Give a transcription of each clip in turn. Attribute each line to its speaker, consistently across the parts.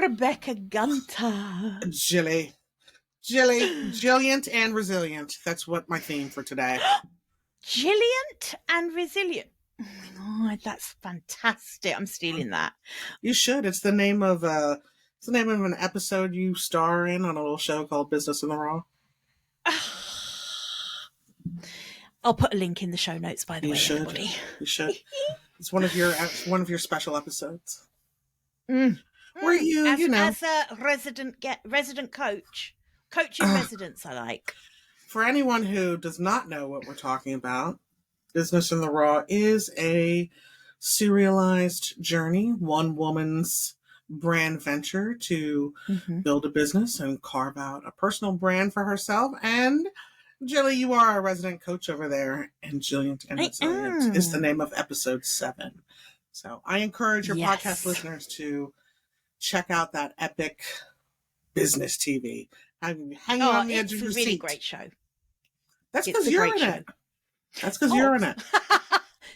Speaker 1: Rebecca Gunter.
Speaker 2: Jilly, Jilliant and resilient. That's what my theme for today.
Speaker 1: Gilliant and resilient. Oh my God, that's fantastic. I'm stealing that.
Speaker 2: You should. It's the name of an episode you star in on a little show called Business in the Raw.
Speaker 1: I'll put a link in the show notes, by the way,
Speaker 2: should.
Speaker 1: everybody.
Speaker 2: You should. It's one of your special episodes.
Speaker 1: Where
Speaker 2: as
Speaker 1: a resident coach, coaching residents, I like.
Speaker 2: For anyone who does not know what we're talking about, Business in the Raw is a serialized journey, one woman's brand venture to build a business and carve out a personal brand for herself. And Jilly, you are a resident coach over there, and Jilliant and Resilient is the name of episode 7. So I encourage your podcast listeners to check out that epic business TV. Hanging on the edge of your seat.
Speaker 1: It's a really great show.
Speaker 2: That's because you're in it. That's because you're in it.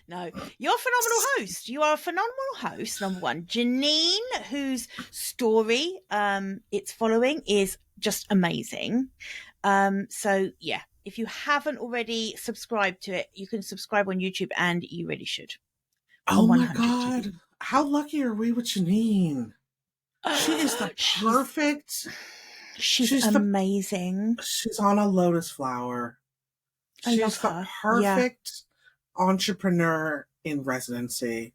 Speaker 1: No, you're a phenomenal host. You are a phenomenal host, number one. Janine, whose story it's following is just amazing. So, yeah, if you haven't already subscribed to it, you can subscribe on YouTube, and you really should.
Speaker 2: Oh, my God. TV. How lucky are we with Janine? She is the perfect...
Speaker 1: She's amazing.
Speaker 2: She's on a lotus flower. She's the perfect entrepreneur in residency.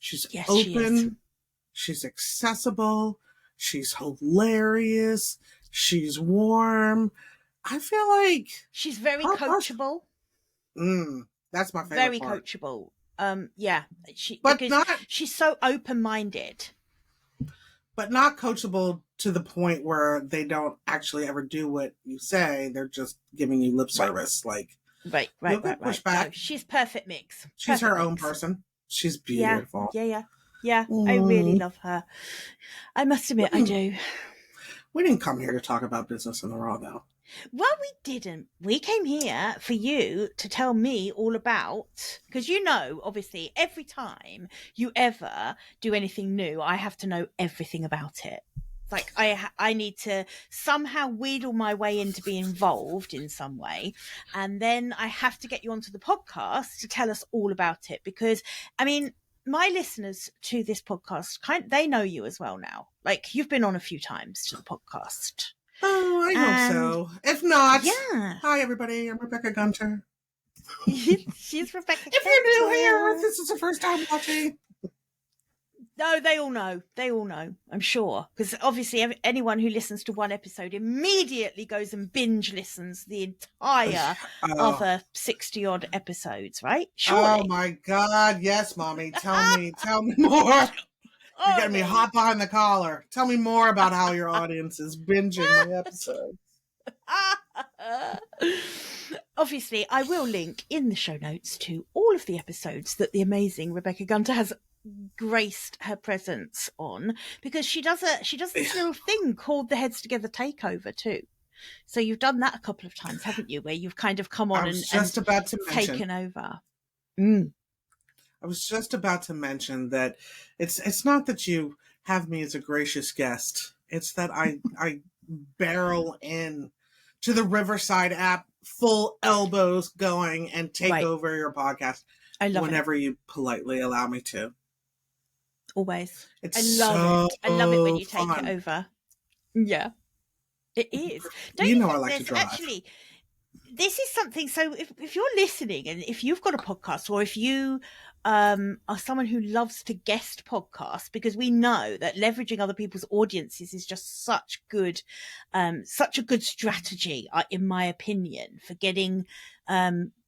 Speaker 2: She's open. She's accessible. She's hilarious. She's warm. I feel like
Speaker 1: she's very coachable.
Speaker 2: That's my favorite.
Speaker 1: Very
Speaker 2: part.
Speaker 1: Coachable. She's so open-minded.
Speaker 2: But not coachable to the point where they don't actually ever do what you say. They're just giving you lip service.
Speaker 1: Right. No, she's perfect mix.
Speaker 2: She's her own person. She's beautiful.
Speaker 1: Yeah. I really love her. I must admit, I do.
Speaker 2: We didn't come here to talk about Business in the Raw, though.
Speaker 1: Well, we didn't. We came here for you to tell me all about, because obviously, every time you ever do anything new, I have to know everything about it. Like I need to somehow wheedle my way in to be involved in some way. And then I have to get you onto the podcast to tell us all about it. Because, I mean, my listeners to this podcast, they know you as well now. Like, you've been on a few times to the podcast.
Speaker 2: Oh, I hope so. If not, hi, everybody. I'm Rebecca Gunter.
Speaker 1: She's Rebecca Gunter.
Speaker 2: If you're new here, this is the first time watching.
Speaker 1: No, they all know. I'm sure. Because obviously anyone who listens to one episode immediately goes and binge listens the entire other 60-odd episodes, right? Surely.
Speaker 2: Oh, my God. Yes, Mommy. Tell me more. You're getting me hot behind the collar. Tell me more about how your audience is binging my episodes.
Speaker 1: Obviously, I will link in the show notes to all of the episodes that the amazing Rebecca Gunter has graced her presence on, because she does this little thing called the Heads Together Takeover too. So you've done that a couple of times, haven't you? Where you've kind of come on and taken over.
Speaker 2: I was just about to mention that it's not that you have me as a gracious guest. It's that I barrel in to the Riverside app, full elbows going, and take over your podcast whenever you politely allow me to.
Speaker 1: Always.
Speaker 2: I
Speaker 1: love it when you take it over. Yeah, it is.
Speaker 2: I like to drive.
Speaker 1: Actually, this is something. So if you're listening, and if you've got a podcast, or if you are someone who loves to guest podcast, because we know that leveraging other people's audiences is just such a good strategy, in my opinion, for getting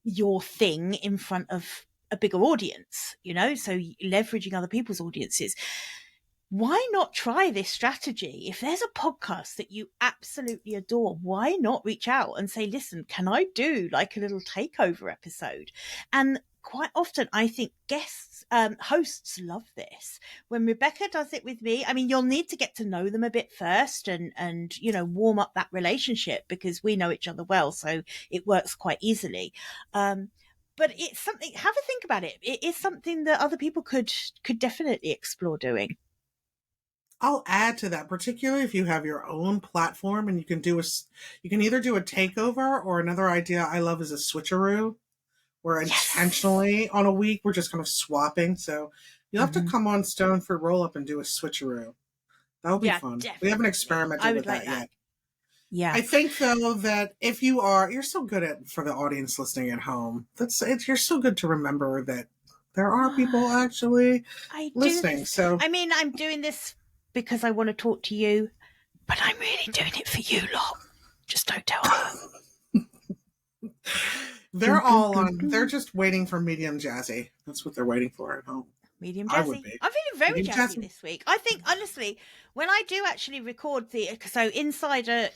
Speaker 1: your thing in front of a bigger audience, so leveraging other people's audiences. Why not try this strategy? If there's a podcast that you absolutely adore, why not reach out and say, listen, can I do like a little takeover episode? And quite often, I think hosts love this. When Rebecca does it with me, I mean, you'll need to get to know them a bit first and warm up that relationship, because we know each other well, so it works quite easily. But it's something, have a think about it. It is something that other people could definitely explore doing.
Speaker 2: I'll add to that, particularly if you have your own platform and you can either do a takeover, or another idea I love is a switcheroo, where
Speaker 1: Yes.
Speaker 2: intentionally on a week we're just kind of swapping. So you'll have to
Speaker 1: Hmm.
Speaker 2: come on Stone for Roll Up and do a switcheroo. That'll be
Speaker 1: Yeah,
Speaker 2: fun. We haven't
Speaker 1: definitely. I
Speaker 2: experimented
Speaker 1: would
Speaker 2: with
Speaker 1: like
Speaker 2: that
Speaker 1: that.
Speaker 2: yet.
Speaker 1: Yeah.
Speaker 2: I think though that if you're so good at, for the audience listening at home, you're so good to remember that there are people actually
Speaker 1: I do
Speaker 2: listening.
Speaker 1: this.
Speaker 2: So
Speaker 1: I mean, I'm doing this because I want to talk to you, but I'm really doing it for you lot. Just don't tell her. Dun, dun, dun,
Speaker 2: they're
Speaker 1: dun.
Speaker 2: just waiting for medium jazzy. That's what they're waiting for at home.
Speaker 1: Medium
Speaker 2: I would
Speaker 1: jazzy.
Speaker 2: be.
Speaker 1: I'm feeling very
Speaker 2: Medium
Speaker 1: jazzy
Speaker 2: jazzy.
Speaker 1: this week. I think honestly, when I do actually record so insider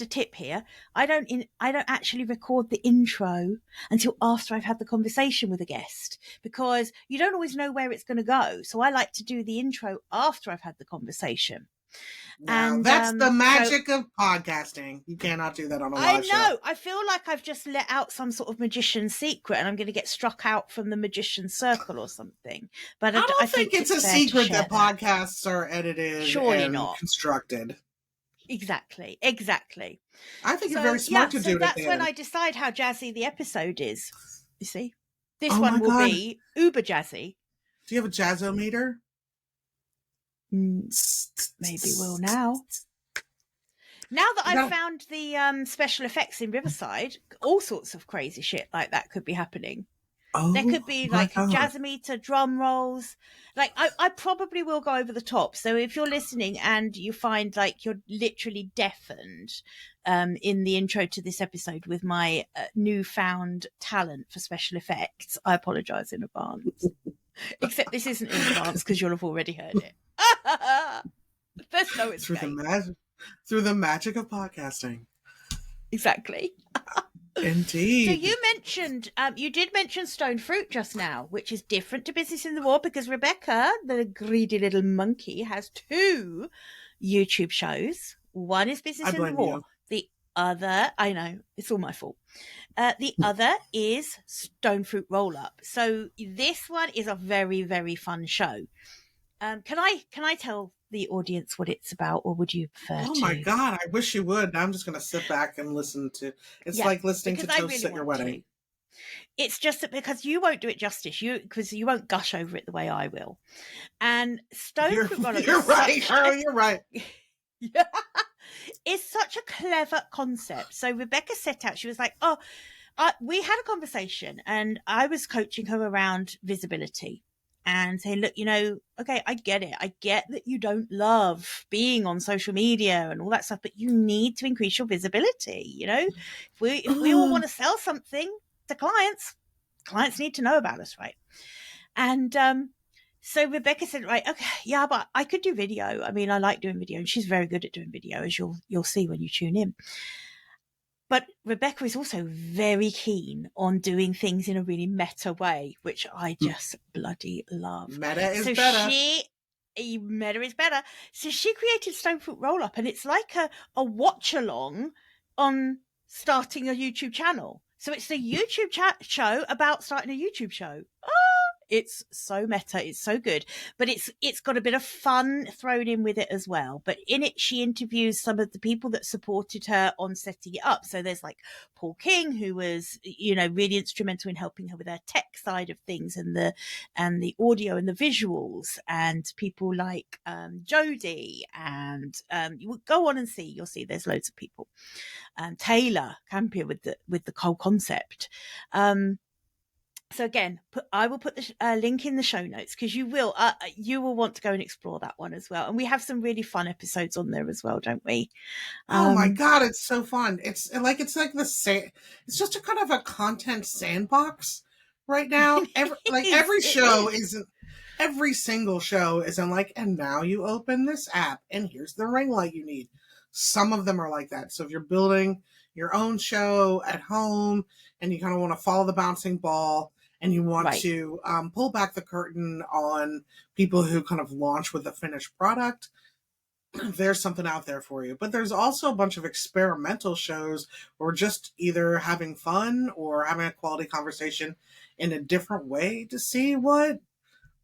Speaker 1: tip here, I don't actually record the intro until after I've had the conversation with a guest, because you don't always know where it's going to go. So I like to do the intro after I've had the conversation.
Speaker 2: Now
Speaker 1: And
Speaker 2: that's the
Speaker 1: so
Speaker 2: magic of podcasting. You cannot do that on a
Speaker 1: I
Speaker 2: live show.
Speaker 1: know. I feel like I've just let out some sort of magician's secret, and I'm going to get struck out from the magician's circle or something. But
Speaker 2: I
Speaker 1: I
Speaker 2: don't think
Speaker 1: think
Speaker 2: it's
Speaker 1: it's
Speaker 2: a
Speaker 1: fair to
Speaker 2: secret
Speaker 1: share
Speaker 2: that
Speaker 1: that.
Speaker 2: podcasts are edited
Speaker 1: Surely
Speaker 2: and
Speaker 1: not.
Speaker 2: constructed.
Speaker 1: Exactly. Exactly.
Speaker 2: I think you're very
Speaker 1: So
Speaker 2: smart
Speaker 1: yeah.
Speaker 2: to
Speaker 1: So
Speaker 2: do it at
Speaker 1: that's
Speaker 2: the
Speaker 1: when
Speaker 2: end.
Speaker 1: I decide how jazzy the episode is. You see, this
Speaker 2: Oh my
Speaker 1: one will
Speaker 2: god.
Speaker 1: be uber jazzy.
Speaker 2: Do you have a jazzometer?
Speaker 1: Mm, maybe we'll now. Now that
Speaker 2: You
Speaker 1: I've
Speaker 2: got
Speaker 1: found the special effects in Riverside, all sorts of crazy shit like that could be happening. There could
Speaker 2: Oh
Speaker 1: be
Speaker 2: my
Speaker 1: like
Speaker 2: god.
Speaker 1: jazzometer, drum rolls. Like I probably will go over the top. So if you're listening and you find like you're literally deafened in the intro to this episode with my newfound talent for special effects, I apologize in advance. Except this isn't in advance because you'll have already heard it. There's no
Speaker 2: Through the
Speaker 1: escape.
Speaker 2: magic through the magic of podcasting.
Speaker 1: Exactly. So
Speaker 2: Indeed.
Speaker 1: you did mention stone fruit just now, which is different to Business in the War, because Rebecca, the greedy little monkey, has two YouTube shows. One is
Speaker 2: I
Speaker 1: Business in the
Speaker 2: blame
Speaker 1: War.
Speaker 2: you.
Speaker 1: The other, I know, it's all my fault. The other is Stone Fruit Roll Up. So this one is a very, very fun show. Can I tell the audience what it's about, or would you prefer
Speaker 2: Oh my
Speaker 1: to?
Speaker 2: god, I wish you would. I'm just gonna sit back and listen to it's
Speaker 1: Yeah,
Speaker 2: like listening
Speaker 1: because
Speaker 2: to
Speaker 1: I
Speaker 2: toasts
Speaker 1: really
Speaker 2: at your
Speaker 1: want
Speaker 2: wedding.
Speaker 1: to. It's just that because you won't do it justice, because you won't gush over it the way I will. And stone
Speaker 2: You're
Speaker 1: fruit roll up is
Speaker 2: you're right,
Speaker 1: such a
Speaker 2: Carl, you're right.
Speaker 1: it's such a clever concept. So Rebecca set out, she was like, "Oh, we had a conversation, and I was coaching her around visibility." And saying, look, okay, I get it. I get that you don't love being on social media and all that stuff, but you need to increase your visibility. If we all want to sell something to clients, clients need to know about us, right? And so Rebecca said, right, okay, yeah, but I could do video. I mean, I like doing video, and she's very good at doing video, as you'll see when you tune in. But Rebecca is also very keen on doing things in a really meta way, which I just bloody love.
Speaker 2: Meta is
Speaker 1: So
Speaker 2: better.
Speaker 1: meta is better. So she created Stonefruit Roll Up, and it's like a watch along on starting a YouTube channel. So it's the YouTube show about starting a YouTube show. It's so meta, it's so good, but it's got a bit of fun thrown in with it as well. But in it, she interviews some of the people that supported her on setting it up. So there's like Paul King, who was really instrumental in helping her with her tech side of things, and the audio and the visuals, and people like Jodie, and you will go on and see, you'll see there's loads of people. Taylor Campion with the whole concept. So again, I will put the link in the show notes, because you will want to go and explore that one as well. And we have some really fun episodes on there as well, don't we?
Speaker 2: Oh my god, it's so fun. It's just a kind of a content sandbox right now. Every single show isn't like, and now you open this app and here's the ring light you need. Some of them are like that. So if you're building your own show at home and you kind of want to follow the bouncing ball, and you want
Speaker 1: Right.
Speaker 2: to pull back the curtain on people who kind of launch with a finished product, there's something out there for you. But there's also a bunch of experimental shows where we're just either having fun or having a quality conversation in a different way to see what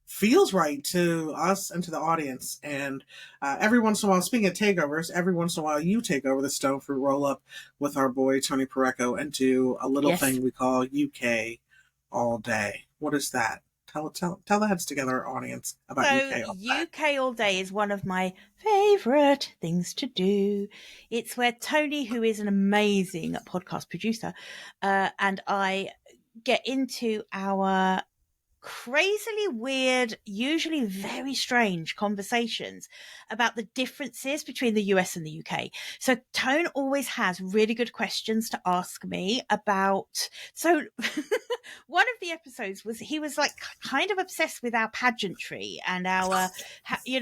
Speaker 2: feels right to us and to the audience. And every once in a while, speaking of takeovers, every once in a while you take over the Stone Fruit Roll Up with our boy Tony Pareco and do a little
Speaker 1: Yes.
Speaker 2: thing we call UK All Day. What is that? Tell the Heads Together audience about
Speaker 1: So
Speaker 2: UK All Day.
Speaker 1: UK All Day is one of my favourite things to do. It's where Tony, who is an amazing podcast producer, and I get into our crazily weird, usually very strange conversations about the differences between the US and the UK. So Tone always has really good questions to ask me about. So one of the episodes was he was like kind of obsessed with our pageantry and our,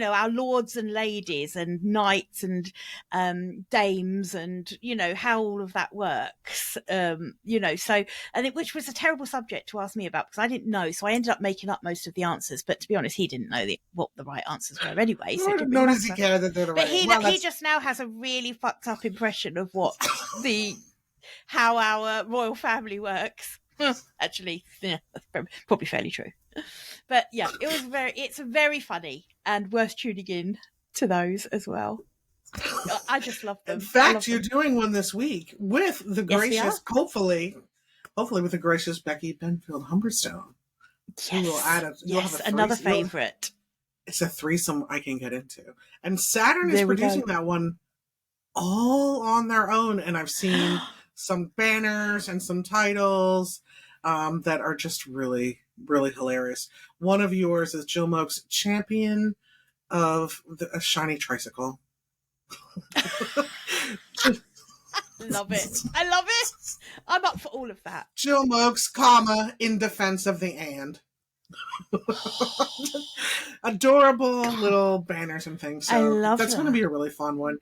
Speaker 1: our lords and ladies and knights and dames and, how all of that works. So, which was a terrible subject to ask me about because I didn't know. So I ended up making up most of the answers. But to be honest, he didn't know what the right answers were anyway. So it didn't really
Speaker 2: Nor does he
Speaker 1: matter.
Speaker 2: care that they're the
Speaker 1: But
Speaker 2: right.
Speaker 1: he just now has a really fucked up impression of what how our royal family works. Actually, yeah, that's probably fairly true. But yeah, it's very funny and worth tuning in to those as well. I just love them.
Speaker 2: In fact, you're doing one this week with the gracious, hopefully with the gracious Becky Benfield Humberstone.
Speaker 1: Yes,
Speaker 2: will add
Speaker 1: another favorite.
Speaker 2: It's a threesome I can get into, and Saturn is producing that one all on their own. And I've seen some banners and some titles that are just really, really hilarious. One of yours is Jill Moak's champion of a shiny tricycle.
Speaker 1: Love it. I love it. I'm up for all of that.
Speaker 2: Jill Moak's, in defense of the and. Adorable little banners and things. So
Speaker 1: I love
Speaker 2: that's going to be a really fun one.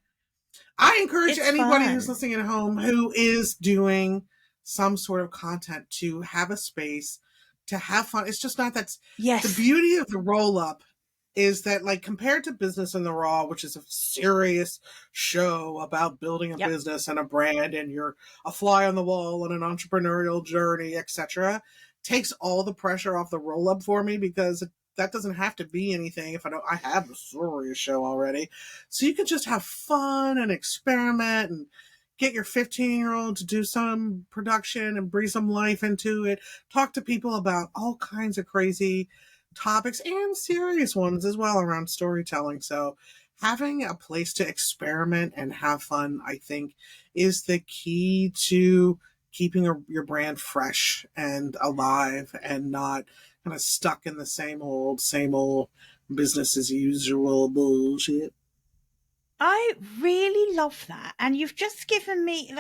Speaker 2: I encourage anybody who's listening at home who is doing some sort of content to have a space to have fun. It's just not that.
Speaker 1: Yes.
Speaker 2: The beauty of the roll up is that, like, compared to Business in the Raw, which is a serious show about building a business and a brand, and you're a fly on the wall on an entrepreneurial journey, etc., takes all the pressure off the roll up for me, because that doesn't have to be anything if I have a serious show already. So you can just have fun and experiment and get your 15-year-old to do some production and breathe some life into it. Talk to people about all kinds of crazy topics and serious ones as well around storytelling. So having a place to experiment and have fun, I think, is the key to keeping your brand fresh and alive and not kind of stuck in the same old business as usual bullshit.
Speaker 1: I really love that. And you've just given me,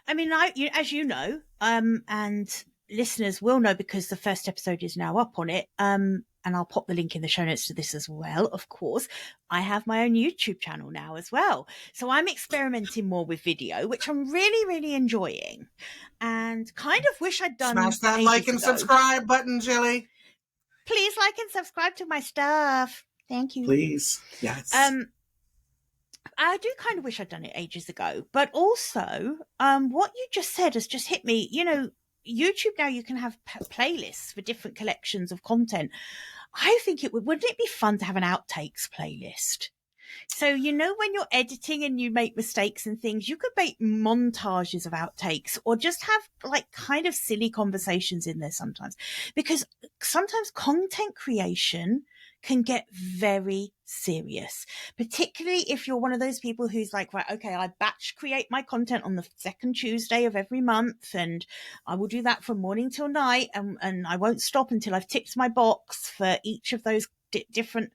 Speaker 1: as you know, and listeners will know because the first episode is now up on it, and I'll pop the link in the show notes to this as well, of course. I have my own YouTube channel now as well. So I'm experimenting more with video, which I'm really, really enjoying. And kind of wish I'd done.
Speaker 2: Smash that like and subscribe button, Jilly.
Speaker 1: Please like and subscribe to my stuff. Thank you.
Speaker 2: Please. Yes.
Speaker 1: I do kind of wish I'd done it ages ago. But also, what you just said has just hit me. YouTube now, you can have playlists for different collections of content. I think wouldn't it be fun to have an outtakes playlist? So, when you're editing and you make mistakes and things, you could make montages of outtakes or just have like kind of silly conversations in there sometimes, because sometimes content creation can get very serious, particularly if you're one of those people who's like, right, okay, I batch create my content on the second Tuesday of every month, and I will do that from morning till night, and I won't stop until I've ticked my box for each of those different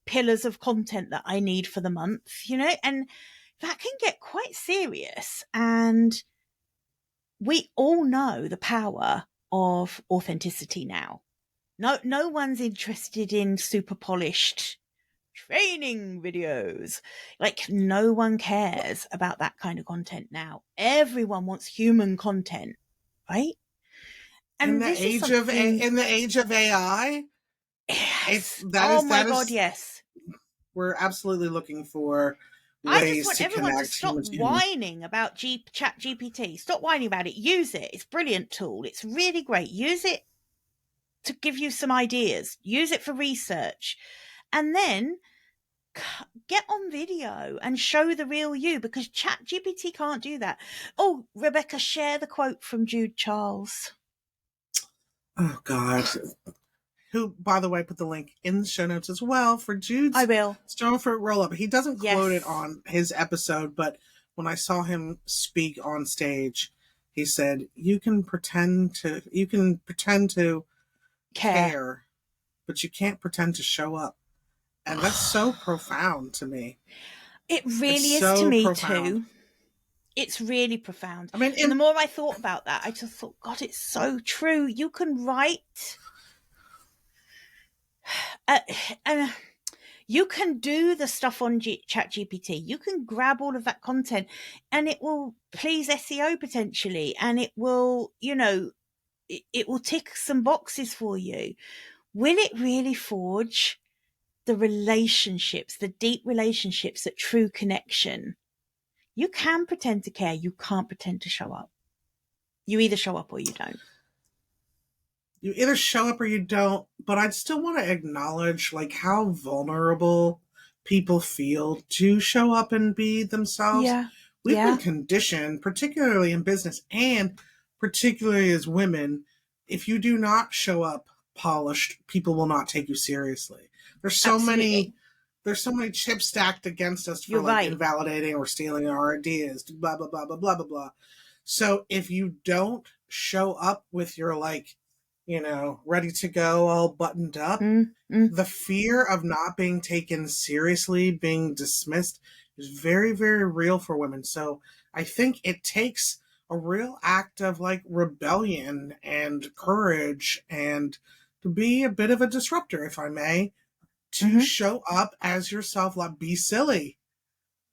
Speaker 1: pillars of content that I need for the month, and that can get quite serious. And we all know the power of authenticity now. No one's interested in super polished training videos. Like, no one cares about that kind of content now. Everyone wants human content, right?
Speaker 2: And in the age of AI,
Speaker 1: yes. Yes.
Speaker 2: We're absolutely looking for
Speaker 1: ways
Speaker 2: to
Speaker 1: I just want everyone to stop whining about Chat GPT. Stop whining about it. Use it. It's a brilliant tool. It's really great. Use it. to give you some ideas. Use it for research. And then get on video and show the real you, because ChatGPT can't do that. Oh, Rebecca, share the quote from Jude Charles.
Speaker 2: Oh, God. Who, by the way, put the link in the show notes as well for Jude's
Speaker 1: I will.
Speaker 2: Stone Fruit Roll-Up. He doesn't quote it
Speaker 1: Yes.
Speaker 2: on his episode, but when I saw him speak on stage, he said, you can pretend to care, but you can't pretend to show up. And that's so profound to me.
Speaker 1: It really is
Speaker 2: so
Speaker 1: to me
Speaker 2: profound.
Speaker 1: too. It's really profound.
Speaker 2: I mean,
Speaker 1: and the more I thought about that, I just thought, God, it's so true. You can write, and you can do the stuff on ChatGPT. You can grab all of that content, and it will please SEO potentially, and it will, it will tick some boxes for you. Will it really forge the relationships, the deep relationships, that true connection? You can pretend to care. You can't pretend to show up. You either show up or you don't.
Speaker 2: You either show up or you don't, but I'd still want to acknowledge like how vulnerable people feel to show up and be themselves.
Speaker 1: Yeah.
Speaker 2: We've been conditioned, particularly in business and particularly as women, if you do not show up polished, people will not take you seriously. There's so many chips stacked against us for invalidating or stealing our ideas, blah, blah, blah, blah, blah, blah, blah. So if you don't show up with your ready to go, all buttoned up, the fear of not being taken seriously, being dismissed, is very, very real for women. So I think it takes a real act of rebellion and courage and to be a bit of a disruptor, if I may, to show up as yourself. Be silly,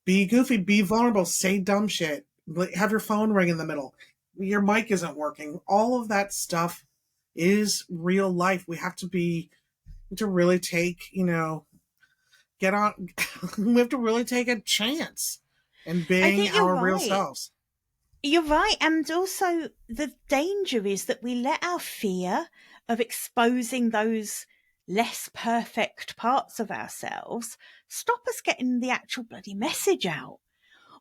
Speaker 2: be goofy, be vulnerable, say dumb shit, have your phone ring in the middle, your mic isn't working. All of that stuff is real life. We have to really take, get on. We have to really take a chance in being our real selves.
Speaker 1: You're right. And also the danger is that we let our fear of exposing those less perfect parts of ourselves stop us getting the actual bloody message out,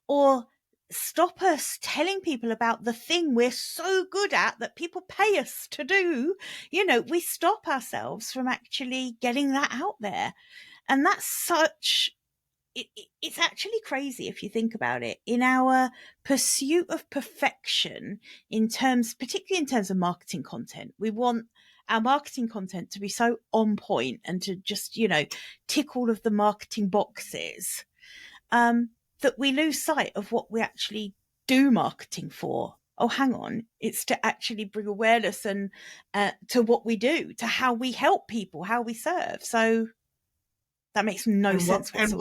Speaker 1: or stop us telling people about the thing we're so good at that people pay us to do. We stop ourselves from actually getting that out there. And that's it's actually crazy if you think about it. In our pursuit of perfection, particularly in terms of marketing content, we want our marketing content to be so on point and to just, tick all of the marketing boxes, that we lose sight of what we actually do marketing for. Oh, hang on. It's to actually bring awareness and to what we do, to how we help people, how we serve. So that makes no sense whatsoever.
Speaker 2: And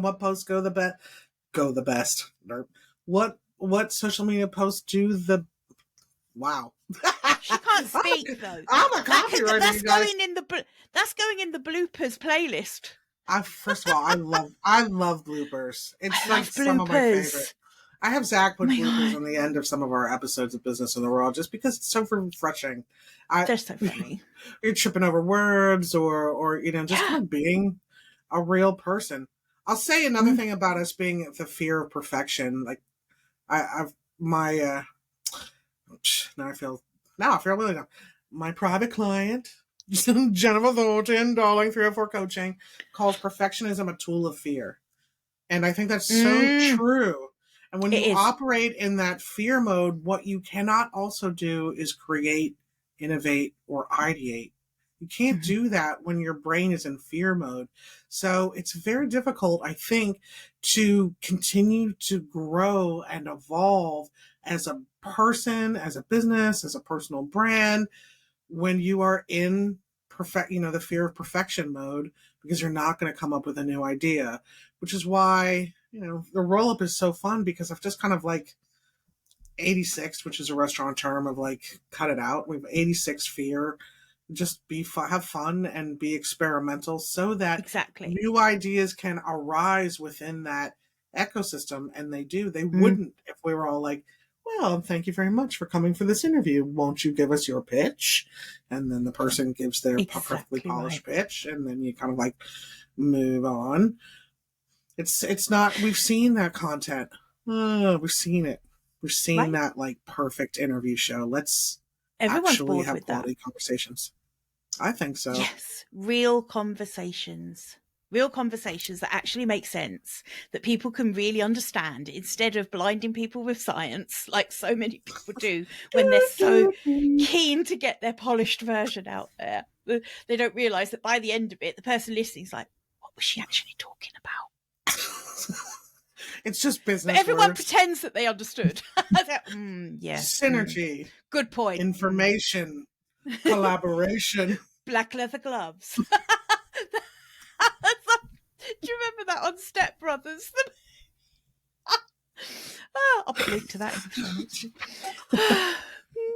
Speaker 2: what posts go the best? What social media posts do the wow?
Speaker 1: She can't speak though.
Speaker 2: I'm a copywriter.
Speaker 1: That's going in the bloopers playlist.
Speaker 2: First of all, I love bloopers. It's some of my favorite. I have Zach put bloopers on the end of some of our episodes of Business in the Raw just because it's so refreshing.
Speaker 1: They're so funny.
Speaker 2: You're tripping over words or just kind of being a real person. I'll say another thing about us being the fear of perfection. Like now I feel really dumb. My private client, Jennifer Thornton, Darling 304 Coaching, calls perfectionism a tool of fear. And I think that's so true. And when you operate in that fear mode, what you cannot also do is create, innovate, or ideate. You can't do that when your brain is in fear mode. So it's very difficult, I think, to continue to grow and evolve as a person, as a business, as a personal brand, when you are in the fear of perfection mode, because you're not going to come up with a new idea, which is why, the roll-up is so fun, because I've just kind of 86, which is a restaurant term of cut it out. We have 86 fear. Just have fun and be experimental so that new ideas can arise within that ecosystem. And they do. They wouldn't if we were all well, thank you very much for coming for this interview. Won't you give us your pitch? And then the person gives their perfectly
Speaker 1: Exactly
Speaker 2: polished
Speaker 1: right.
Speaker 2: pitch, and then you kind of like move on. It's not. We've seen that content. We've seen it. We've seen
Speaker 1: Right?
Speaker 2: that like perfect interview show. Let's
Speaker 1: Everyone's
Speaker 2: actually
Speaker 1: bored
Speaker 2: have
Speaker 1: with that.
Speaker 2: quality conversations. I think so.
Speaker 1: Yes, real conversations. Real conversations that actually make sense, that people can really understand, instead of blinding people with science, like so many people do when they're so keen to get their polished version out there. They don't realize that by the end of it, the person listening is like, what was she actually talking about?
Speaker 2: It's just
Speaker 1: But
Speaker 2: business
Speaker 1: everyone
Speaker 2: words.
Speaker 1: pretends that they understood. Like, yeah.
Speaker 2: Synergy,
Speaker 1: Good point.
Speaker 2: information, collaboration.
Speaker 1: Black leather gloves. Do you remember that on Step Brothers? I'll put a link to that in the show notes.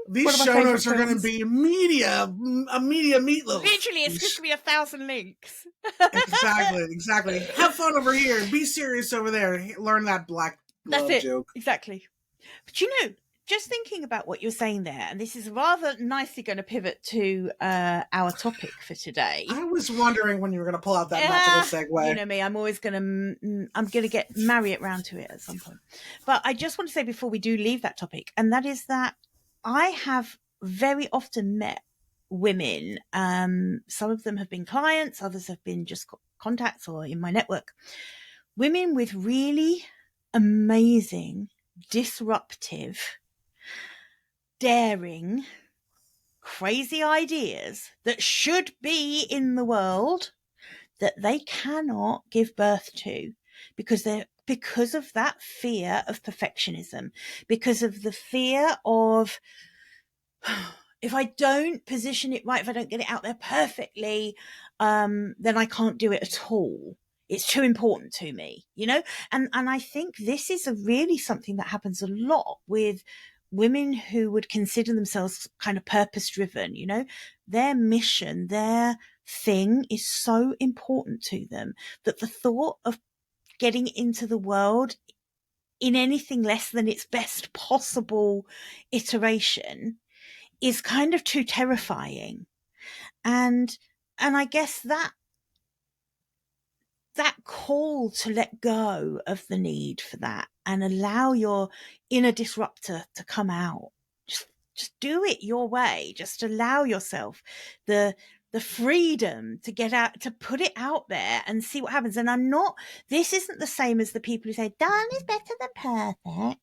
Speaker 2: These
Speaker 1: One of my
Speaker 2: show
Speaker 1: favourite
Speaker 2: notes are going to
Speaker 1: films.
Speaker 2: be a media meatloaf.
Speaker 1: Literally, it's just going to be 1,000 links.
Speaker 2: Exactly. Have fun over here. Be serious over there. Learn that black
Speaker 1: That's
Speaker 2: glove
Speaker 1: it.
Speaker 2: joke.
Speaker 1: Exactly. But you know, just thinking about what you're saying there, and this is rather nicely going to pivot to our topic for today.
Speaker 2: I was wondering when you were going to pull out that magical segue.
Speaker 1: You know me, I'm always going to, I'm going to marry it round to it at some point. But I just want to say before we do leave that topic, and that is that I have very often met women. Some of them have been clients, others have been just contacts or in my network. Women with really amazing, disruptive, daring, crazy ideas that should be in the world that they cannot give birth to because of that fear of perfectionism, because of the fear of, if I don't position it right, if I don't get it out there perfectly, then I can't do it at all. It's too important to me, you know? And I think this is really something that happens a lot with women who would consider themselves kind of purpose driven, you know? Their mission, their thing is so important to them that the thought of getting into the world in anything less than its best possible iteration is kind of too terrifying. And I guess that call to let go of the need for that and allow your inner disruptor to come out. Just do it your way. Just allow yourself the freedom to get out, to put it out there and see what happens. And this isn't the same as the people who say done is better than perfect.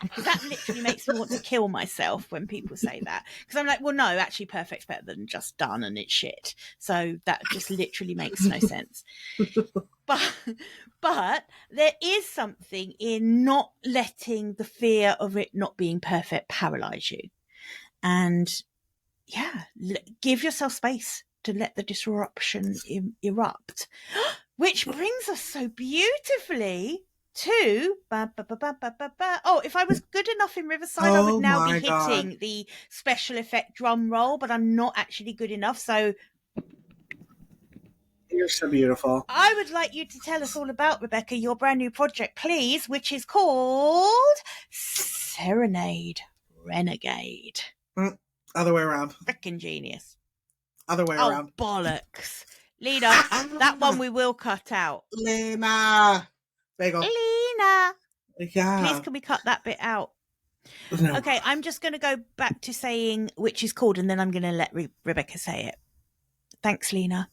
Speaker 1: Because that literally makes me want to kill myself when people say that. Because I'm like, well, no, actually, perfect's better than just done and it's shit. So that just literally makes no sense. But there is something in not letting the fear of it not being perfect paralyze you. And yeah, give yourself space to let the disruption erupt. Which brings us so beautifully to if I was good enough in Riverside, I would now be hitting the special effect drum roll, but I'm not actually good enough. So
Speaker 2: you're so beautiful.
Speaker 1: I would like you to tell us all about, Rebecca, your brand new project, please, which is called Serenade Renegade.
Speaker 2: Other way around.
Speaker 1: Frickin' genius.
Speaker 2: Other way around.
Speaker 1: Bollocks. Lena, that one we will cut out.
Speaker 2: Lena. Bagel.
Speaker 1: Lena.
Speaker 2: Yeah.
Speaker 1: Please can we cut that bit out?
Speaker 2: No.
Speaker 1: Okay, I'm just going to go back to saying which is called, and then I'm going to let Rebecca say it. Thanks, Lena.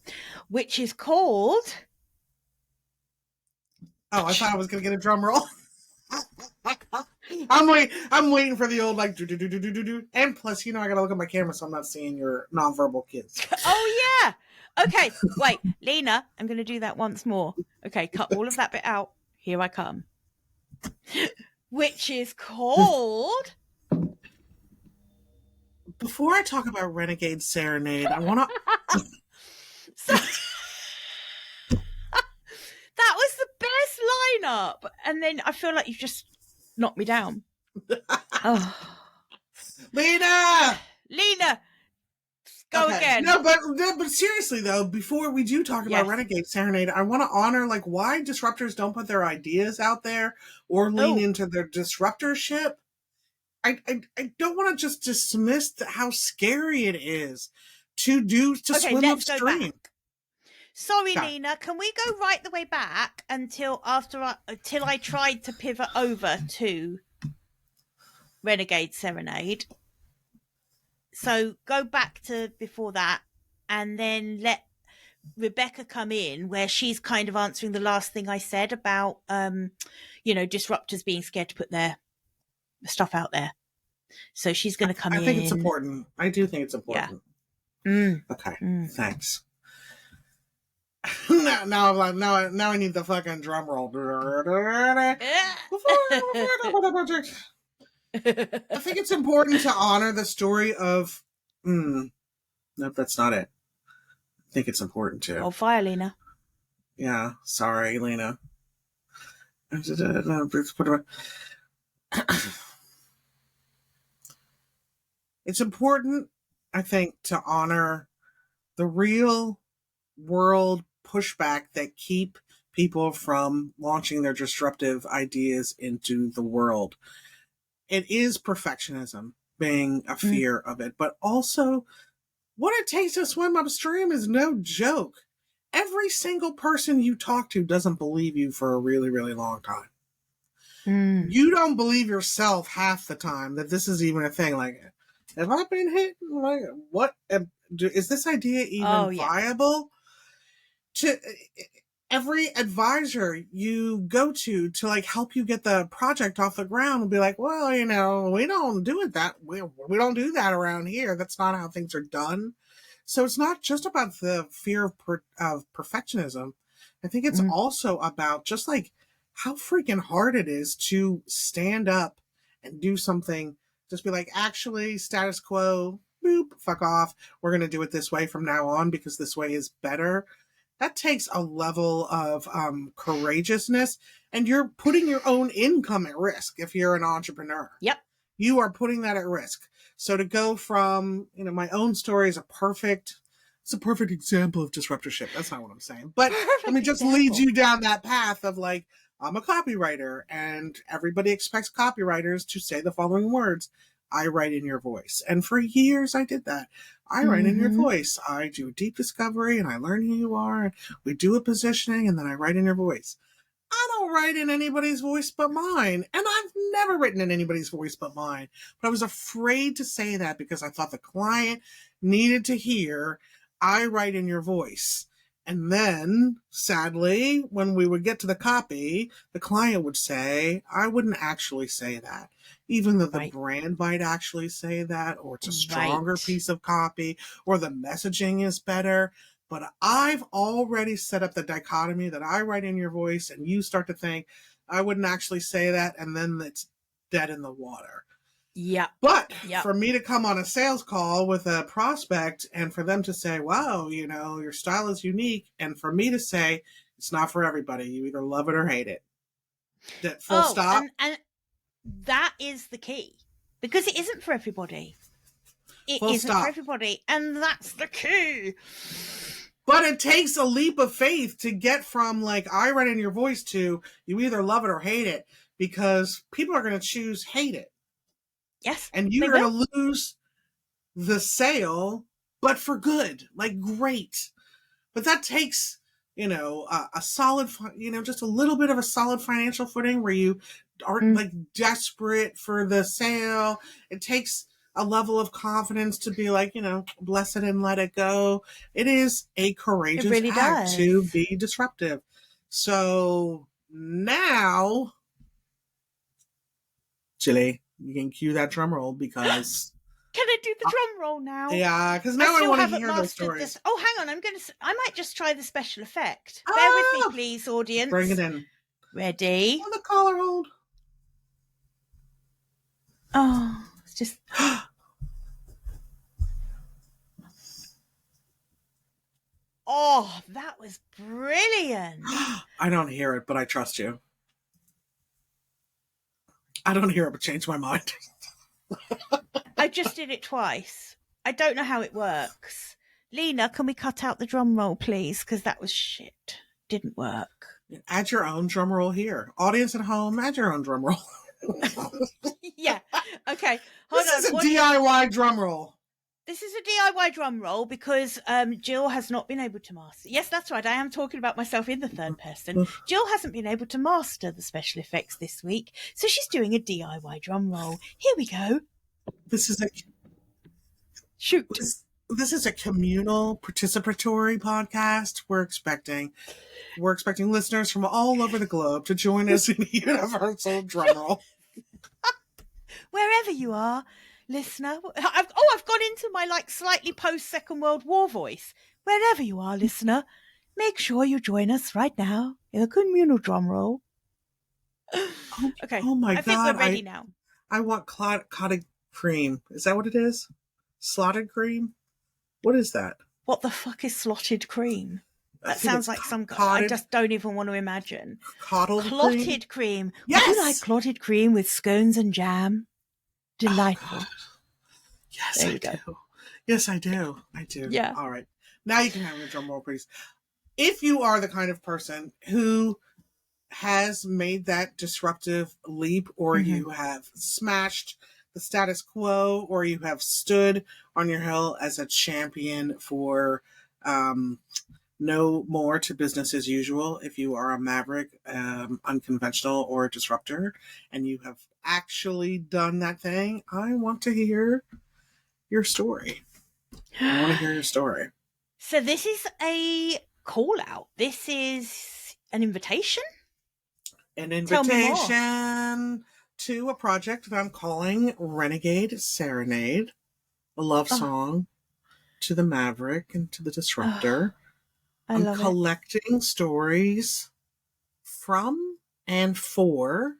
Speaker 1: Which is called...
Speaker 2: Oh, I thought I was going to get a drum roll. I'm waiting for the old like do. And plus, I got to look at my camera so I'm not seeing your nonverbal kids.
Speaker 1: Oh, yeah. Okay, wait, Lena, I'm going to do that once more. Okay, cut all of that bit out. Here I come. Which is called...
Speaker 2: Before I talk about Renegade Serenade, I want to...
Speaker 1: That was the best lineup. And then I feel like you've just knocked me down. Oh.
Speaker 2: Lena,
Speaker 1: go again.
Speaker 2: No, but seriously though, before we do talk about Renegade Serenade, I want to honor like why disruptors don't put their ideas out there or lean into their disruptorship. I don't want to just dismiss how scary it is to
Speaker 1: Okay,
Speaker 2: swim
Speaker 1: let's go
Speaker 2: upstream.
Speaker 1: back. Sorry,
Speaker 2: Yeah.
Speaker 1: Lena. Can we go right the way back until till I tried to pivot over to Renegade Serenade? So go back to before that, and then let Rebecca come in, where she's kind of answering the last thing I said about, disruptors being scared to put their stuff out there. So she's going to come
Speaker 2: I
Speaker 1: in.
Speaker 2: think it's important. I do think it's important.
Speaker 1: Yeah.
Speaker 2: Okay. Thanks. now I need the fucking drum roll. Before the project, I think it's important to honor the story of. Nope, that's not it. I think it's important to.
Speaker 1: Oh, fire, Lena.
Speaker 2: Yeah, sorry, Lena. It's important, I think, to honor the real world pushback that keep people from launching their disruptive ideas into the world. It is perfectionism being a fear of it, but also what it takes to swim upstream is no joke. Every single person you talk to doesn't believe you for a really, really long time. You don't believe yourself half the time that this is even a thing. Like, have I been hit? Like, what is this idea even viable? To every advisor you go to like help you get the project off the ground will be like, well, we don't do it that we don't do that around here. That's not how things are done. So it's not just about the fear of perfectionism. I think it's also about just like how freaking hard it is to stand up and do something. Just be like, actually, status quo, boop, fuck off. We're going to do it this way from now on because this way is better. That takes a level of courageousness, and you're putting your own income at risk if you're an entrepreneur.
Speaker 1: Yep.
Speaker 2: You are putting that at risk. So to go from, my own story is a perfect example of disruptorship. That's not what I'm saying. But let me just lead you down that path of like, I'm a copywriter and everybody expects copywriters to say the following words. I write in your voice. And for years I did that. I write in your voice. I do a deep discovery and I learn who you are. And we do a positioning and then I write in your voice. I don't write in anybody's voice but mine. And I've never written in anybody's voice but mine. But I was afraid to say that because I thought the client needed to hear, I write in your voice. And then, sadly, when we would get to the copy, the client would say, I wouldn't actually say that. Even though the brand might actually say that, or it's a stronger piece of copy, or the messaging is better. But I've already set up the dichotomy that I write in your voice and you start to think, I wouldn't actually say that, and then it's dead in the water.
Speaker 1: Yeah.
Speaker 2: But for me to come on a sales call with a prospect and for them to say, wow, your style is unique. And for me to say, it's not for everybody. You either love it or hate it. That full stop.
Speaker 1: And that is the key, because it isn't for everybody. It isn't for everybody. And that's the key.
Speaker 2: But it takes a leap of faith to get from like, I write in your voice to you either love it or hate it, because people are going to choose hate it.
Speaker 1: Yes.
Speaker 2: And you're going to lose the sale, but for good, like great. But that takes, a solid, just a little bit of a solid financial footing where you aren't like desperate for the sale. It takes a level of confidence to be like, bless it and let it go. It is a courageous act to be disruptive. So now, Chile, you can cue that drum roll because.
Speaker 1: Can I do the drum roll now?
Speaker 2: Yeah, because now I want to hear those stories.
Speaker 1: Oh, hang on. I might just try the special effect. Bear with me, please, audience.
Speaker 2: Bring it in.
Speaker 1: Ready?
Speaker 2: On the collar hold.
Speaker 1: Oh, it's just. Oh, that was brilliant.
Speaker 2: I don't hear it, but I trust you. I don't hear it, but change my mind.
Speaker 1: I just did it twice. I don't know how it works. Lena, can we cut out the drum roll, please? Because that was shit. Didn't work.
Speaker 2: Add your own drum roll here. Audience at home, add your own drum roll.
Speaker 1: Yeah. Okay. Hold
Speaker 2: This
Speaker 1: on.
Speaker 2: is a DIY drum roll.
Speaker 1: This is a DIY drum roll because Gill has not been able to master. Yes, that's right. I am talking about myself in the third person. Gill hasn't been able to master the special effects this week, so she's doing a DIY drum roll. Here we go.
Speaker 2: This is a
Speaker 1: Shoot.
Speaker 2: This is a communal participatory podcast. We're expecting listeners from all over the globe to join us in a universal drum roll.
Speaker 1: Wherever you are, listener. I've gone into my slightly post Second World War voice. Wherever you are, listener, make sure you join us right now in a communal drum roll. Okay.
Speaker 2: Oh my
Speaker 1: I
Speaker 2: God.
Speaker 1: think we're ready now.
Speaker 2: I want clotted cream. Is that what it is? Slotted cream? What is that?
Speaker 1: What the fuck is slotted cream? That sounds like some...
Speaker 2: clotted,
Speaker 1: I just don't even want to imagine.
Speaker 2: Clotted
Speaker 1: cream.
Speaker 2: Yes!
Speaker 1: Would you like clotted cream with scones and jam? Delightful.
Speaker 2: Oh, yes,
Speaker 1: there
Speaker 2: I
Speaker 1: you go.
Speaker 2: do. Yes, I do. I do.
Speaker 1: Yeah.
Speaker 2: All right. Now you can have your drum roll, please. If you are the kind of person who has made that disruptive leap, or you have smashed the status quo, or you have stood on your hill as a champion for no more to business as usual, if you are a maverick, unconventional, or a disruptor, and you have actually done that thing, I want to hear your story. I want to hear your story.
Speaker 1: So this is a call out. This is an invitation?
Speaker 2: An invitation to a project that I'm calling Renegade Serenade, a love song to the maverick and to the disruptor. I'm collecting stories from and for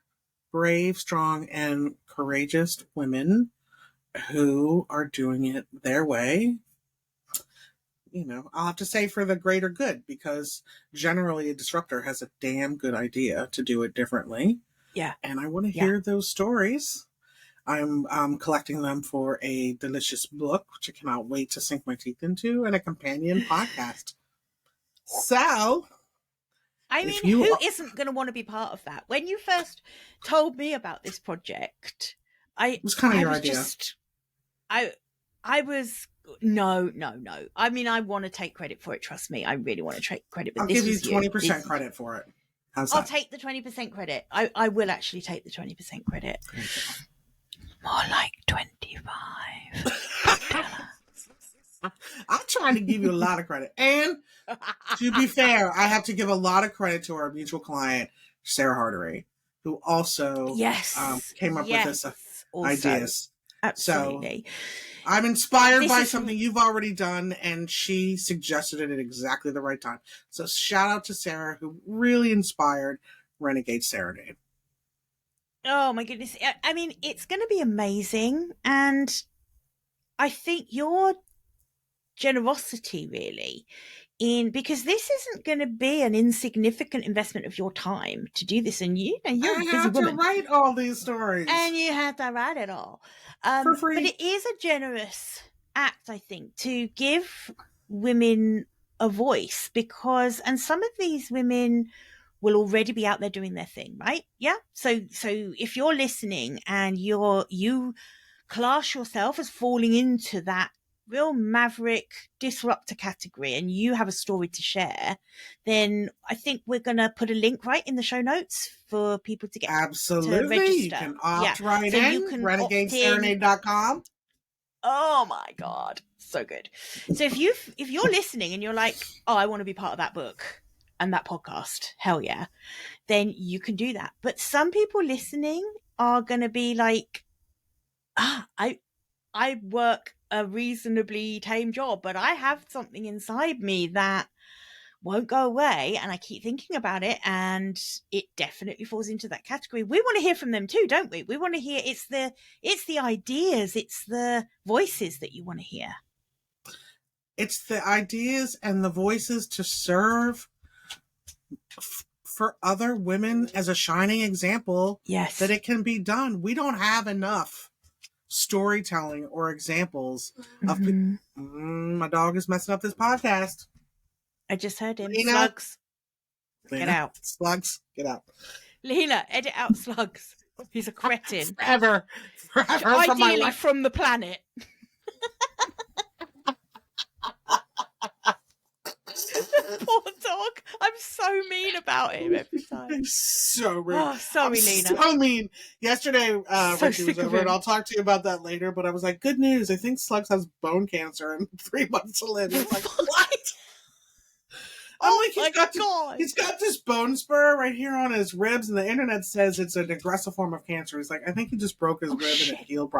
Speaker 2: brave, strong, and courageous women who are doing it their way. You know, I'll have to say for the greater good, because generally a disruptor has a damn good idea to do it differently.
Speaker 1: Yeah.
Speaker 2: And I want to hear those stories. I'm collecting them for a delicious book, which I cannot wait to sink my teeth into, and a companion podcast. So,
Speaker 1: I mean, who isn't going to want to be part of that? When you first told me about this project,
Speaker 2: it was kind of your idea.
Speaker 1: I was no. I mean, I want to take credit for it. Trust me, I really want to take credit. But
Speaker 2: I'll give you 20% credit for it. How's that?
Speaker 1: I'll take the 20% credit. I will actually take the 20% credit. More like 25.
Speaker 2: I'm trying to give you a lot of credit. And to be fair, I have to give a lot of credit to our mutual client, Sarah Hardery, who also came up with this ideas.
Speaker 1: Absolutely.
Speaker 2: So I'm inspired by something you've already done, and she suggested it at exactly the right time. So shout out to Sarah, who really inspired Renegade Serenade.
Speaker 1: Oh my goodness. I mean, it's going to be amazing. And I think your generosity really because this isn't going to be an insignificant investment of your time to do this, and you're a busy woman.
Speaker 2: To write all these stories,
Speaker 1: and you have to write it all
Speaker 2: for free.
Speaker 1: But it is a generous act, I think, to give women a voice, and some of these women will already be out there doing their thing, right? Yeah. So if you're listening and you class yourself as falling into that real maverick disruptor category and you have a story to share, then I think we're going to put a link right in the show notes for people to get
Speaker 2: absolutely
Speaker 1: to register.
Speaker 2: You can opt right in. You can renegadeserenade.com.
Speaker 1: Oh my God, so good. So if you're listening and you're like, oh, I want to be part of that book and that podcast, hell yeah, then you can do that. But some people listening are going to be like, I work a reasonably tame job, but I have something inside me that won't go away, and I keep thinking about it, and it definitely falls into that category. We want to hear from them too, don't we? We want to hear it's the ideas, it's the voices that you want to hear.
Speaker 2: It's the ideas and the voices to serve for other women as a shining example.
Speaker 1: Yes,
Speaker 2: that it can be done. We don't have enough storytelling or examples of my dog is messing up this podcast.
Speaker 1: I just heard him.
Speaker 2: Lena,
Speaker 1: Slugs, get out.
Speaker 2: Slugs, get out.
Speaker 1: Lena, edit out slugs. He's a cretin.
Speaker 2: Forever from my
Speaker 1: Ideally
Speaker 2: life.
Speaker 1: from the planet. Poor dog. I'm so mean about him every time.
Speaker 2: I'm so rude.
Speaker 1: Oh, sorry, Lena.
Speaker 2: So mean. Yesterday,
Speaker 1: So
Speaker 2: Richie was
Speaker 1: sick of
Speaker 2: over, and
Speaker 1: him.
Speaker 2: I'll talk to you about that later. But I was like, good news. I think Slugs has bone cancer and 3 months to live. He's like, what? I'm
Speaker 1: Oh
Speaker 2: like, he's got this bone spur right here on his ribs, and the internet says it's an aggressive form of cancer. He's like, I think he just broke his rib and it healed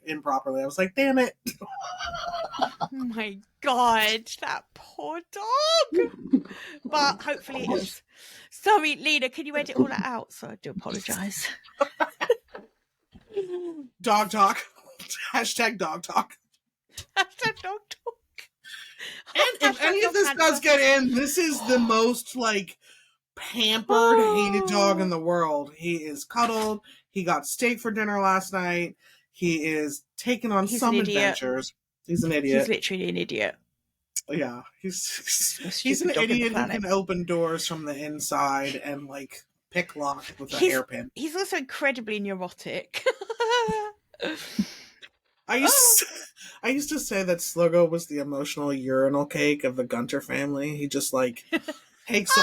Speaker 2: improperly. I was like, damn it.
Speaker 1: Oh my God, that poor dog. But hopefully it is. Sorry, Lena, can you edit all that out? So I do apologise.
Speaker 2: Dog talk. Hashtag dog talk.
Speaker 1: Hashtag dog talk.
Speaker 2: And if any of this does get in, this is the most like pampered, hated dog in the world. He is cuddled. He got steak for dinner last night. He is taking on some adventures. He's an idiot.
Speaker 1: He's literally an idiot.
Speaker 2: Yeah, he's an idiot who can open doors from the inside and like pick lock with a hairpin.
Speaker 1: He's also incredibly neurotic.
Speaker 2: I used to say that Sluggo was the emotional urinal cake of the Gunter family. He just like takes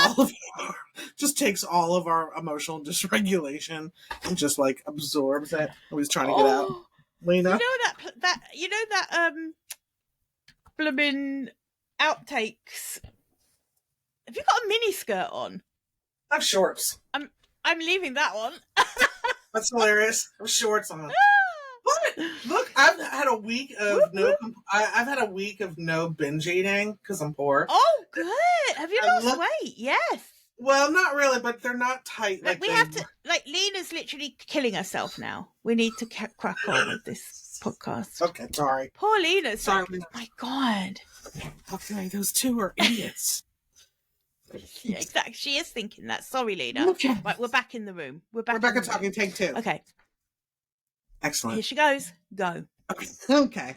Speaker 2: all of our emotional dysregulation and just like absorbs it. He's trying to get out. Lena,
Speaker 1: you know that blooming outtakes. Have you got a mini skirt on?
Speaker 2: I have shorts.
Speaker 1: I'm leaving that one.
Speaker 2: That's hilarious. I have shorts on. Look, I've had a week of no binge eating because I'm poor.
Speaker 1: Oh, good. Have you lost weight? Yes.
Speaker 2: Well, not really, but they're not tight.
Speaker 1: Like we have to. Like Lena's literally killing herself now. We need to crack on with this podcast.
Speaker 2: Okay, sorry.
Speaker 1: Poor Lena.
Speaker 2: Sorry.
Speaker 1: Oh my God.
Speaker 2: Okay, those two are idiots.
Speaker 1: Yeah, exactly. She is thinking that. Sorry, Lena.
Speaker 2: Okay.
Speaker 1: Right, we're back in the room.
Speaker 2: Rebecca talking, take 2.
Speaker 1: Okay.
Speaker 2: Excellent.
Speaker 1: Here she goes. Go.
Speaker 2: Okay.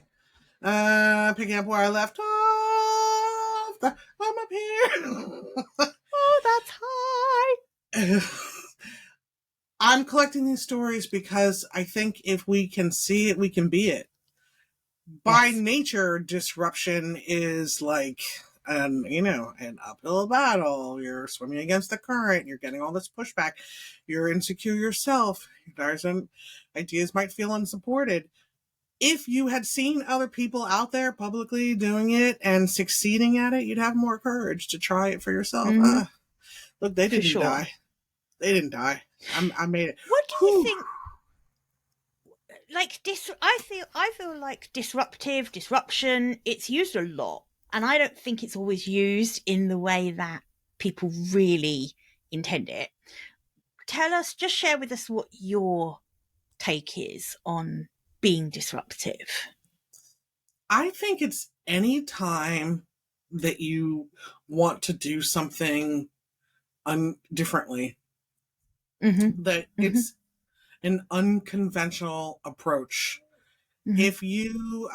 Speaker 2: Picking up where I left off. I'm up here.
Speaker 1: Oh, that's high.
Speaker 2: I'm collecting these stories because I think if we can see it, we can be it. By nature, disruption is like an uphill battle. You're swimming against the current. You're getting all this pushback. You're insecure yourself. Ideas might feel unsupported. If you had seen other people out there publicly doing it and succeeding at it, you'd have more courage to try it for yourself.
Speaker 1: Mm-hmm.
Speaker 2: Look, they didn't die. They didn't die. I made it.
Speaker 1: What do you think? Like I feel like disruption. It's used a lot, and I don't think it's always used in the way that people really intend it. Just share with us what your take is on being disruptive.
Speaker 2: I think it's any time that you want to do something differently, that it's an unconventional approach. If you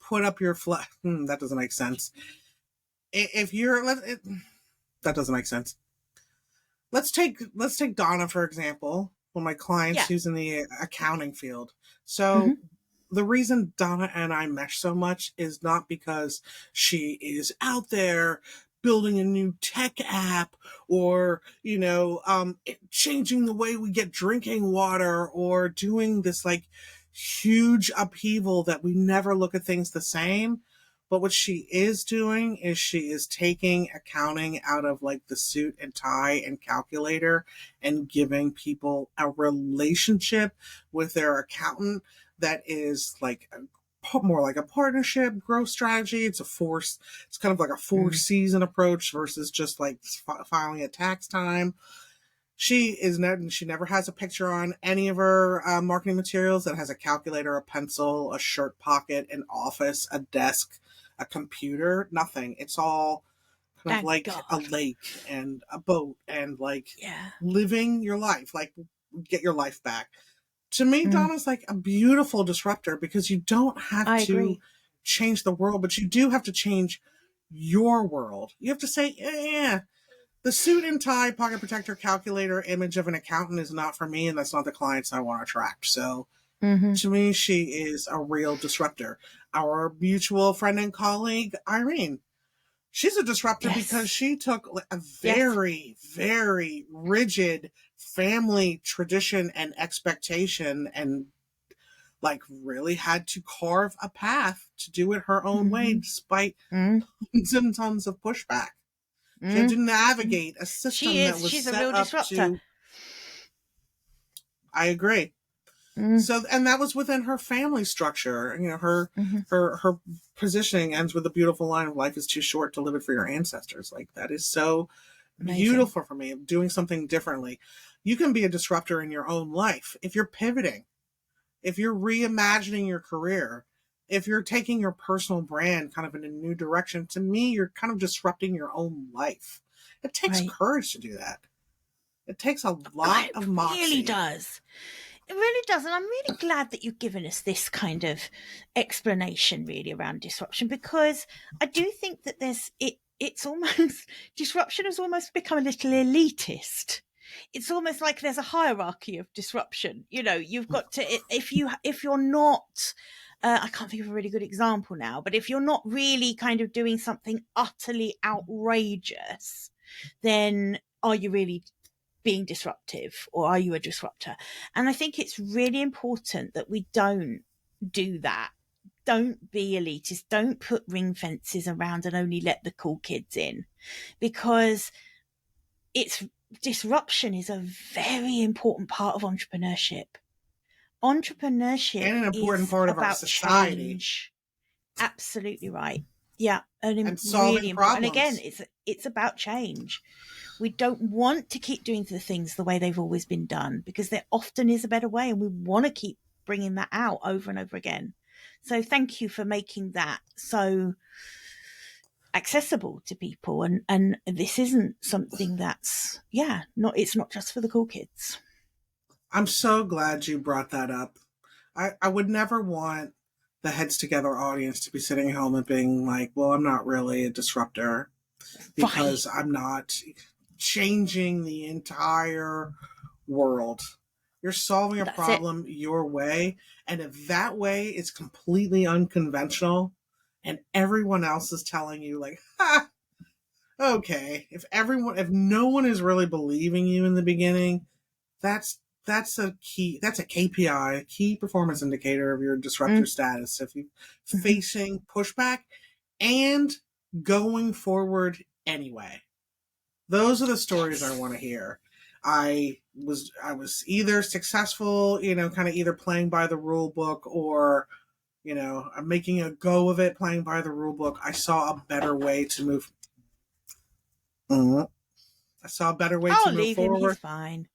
Speaker 2: put up your flag, that doesn't make sense. That doesn't make sense. Let's take Donna for example. One of my clients who's in the accounting field. So the reason Donna and I mesh so much is not because she is out there building a new tech app or, changing the way we get drinking water or doing this like huge upheaval that we never look at things the same. But what she is doing is she is taking accounting out of like the suit and tie and calculator and giving people a relationship with their accountant that is like more like a partnership growth strategy. It's kind of like a 4-season approach versus just like filing at tax time. She never has a picture on any of her marketing materials that has a calculator, a pencil, a shirt pocket, an office, a desk, a computer, nothing. It's all kind of like a lake and a boat and like living your life, like get your life back. To me, Donna's like a beautiful disruptor because you don't have to change the world, but you do have to change your world. You have to say, The suit and tie, pocket protector, calculator image of an accountant is not for me, and that's not the clients I want to attract. So
Speaker 1: Mm-hmm.
Speaker 2: to me, she is a real disruptor. Our mutual friend and colleague, Irene, she's a disruptor because
Speaker 1: Yes.
Speaker 2: she took a
Speaker 1: Yes.
Speaker 2: very, very rigid family tradition and expectation and like really had to carve a path to do it her own way
Speaker 1: Mm-hmm.
Speaker 2: despite
Speaker 1: Mm-hmm.
Speaker 2: tons and tons of pushback. She had to
Speaker 1: Mm-hmm.
Speaker 2: navigate a
Speaker 1: She
Speaker 2: system that
Speaker 1: is.
Speaker 2: was
Speaker 1: She's a
Speaker 2: set
Speaker 1: real
Speaker 2: up
Speaker 1: disruptor.
Speaker 2: to, I agree.
Speaker 1: Mm-hmm.
Speaker 2: So, and that was within her family structure. You know,
Speaker 1: Mm-hmm.
Speaker 2: her positioning ends with a beautiful line of "Life is too short to live it for your ancestors." Like that is so
Speaker 1: Amazing.
Speaker 2: beautiful for me. Doing something differently. You can be a disruptor in your own life if you're pivoting, if you're reimagining your career, if you're taking your personal brand kind of in a new direction. To me, you're kind of disrupting your own life. It takes
Speaker 1: Right.
Speaker 2: courage to do that. It takes a
Speaker 1: God,
Speaker 2: lot
Speaker 1: it
Speaker 2: of
Speaker 1: really
Speaker 2: moxie.
Speaker 1: does. It really does. And I'm really glad that you've given us this kind of explanation really around disruption, because I do think that it's almost disruption has almost become a little elitist. It's almost like there's a hierarchy of disruption. You know, you've got to, if you're not, I can't think of a really good example now, but if you're not really kind of doing something utterly outrageous, then are you really being disruptive, or are you a disruptor? And I think it's really important that we don't do that. Don't be elitist. Don't put ring fences around and only let the cool kids in, because it's disruption is a very important part of entrepreneurship. Entrepreneurship
Speaker 2: And an important
Speaker 1: is
Speaker 2: part of our
Speaker 1: about
Speaker 2: society
Speaker 1: change. Absolutely right. Yeah, and
Speaker 2: and
Speaker 1: really
Speaker 2: solving
Speaker 1: important. And again,
Speaker 2: problems.
Speaker 1: it's about change. We don't want to keep doing the things the way they've always been done, because there often is a better way, and we want to keep bringing that out over and over again. So thank you for making that so accessible to people, and this isn't something that's, yeah, not, it's not just for the cool kids.
Speaker 2: I'm so glad you brought that up. I would never want the Heads Together audience to be sitting home and being like, well, I'm not really a disruptor
Speaker 1: Right.
Speaker 2: because I'm not changing the entire world. You're solving a
Speaker 1: That's it.
Speaker 2: problem your way. And if that way is completely unconventional and everyone else is telling you, like, ha, okay, if no one is really believing you in the beginning, that's that's a KPI, a key performance indicator of your disruptor
Speaker 1: Mm,
Speaker 2: status. If you're
Speaker 1: mhm.
Speaker 2: facing pushback and going forward anyway. Those are the stories I
Speaker 1: Yes.
Speaker 2: want to hear. I was either successful, kind of either playing by the rule book, or I'm making a go of it playing by the rule book. I saw a better way to move. I saw a better way to
Speaker 1: I'll
Speaker 2: move
Speaker 1: leave him. He's
Speaker 2: forward.
Speaker 1: fine.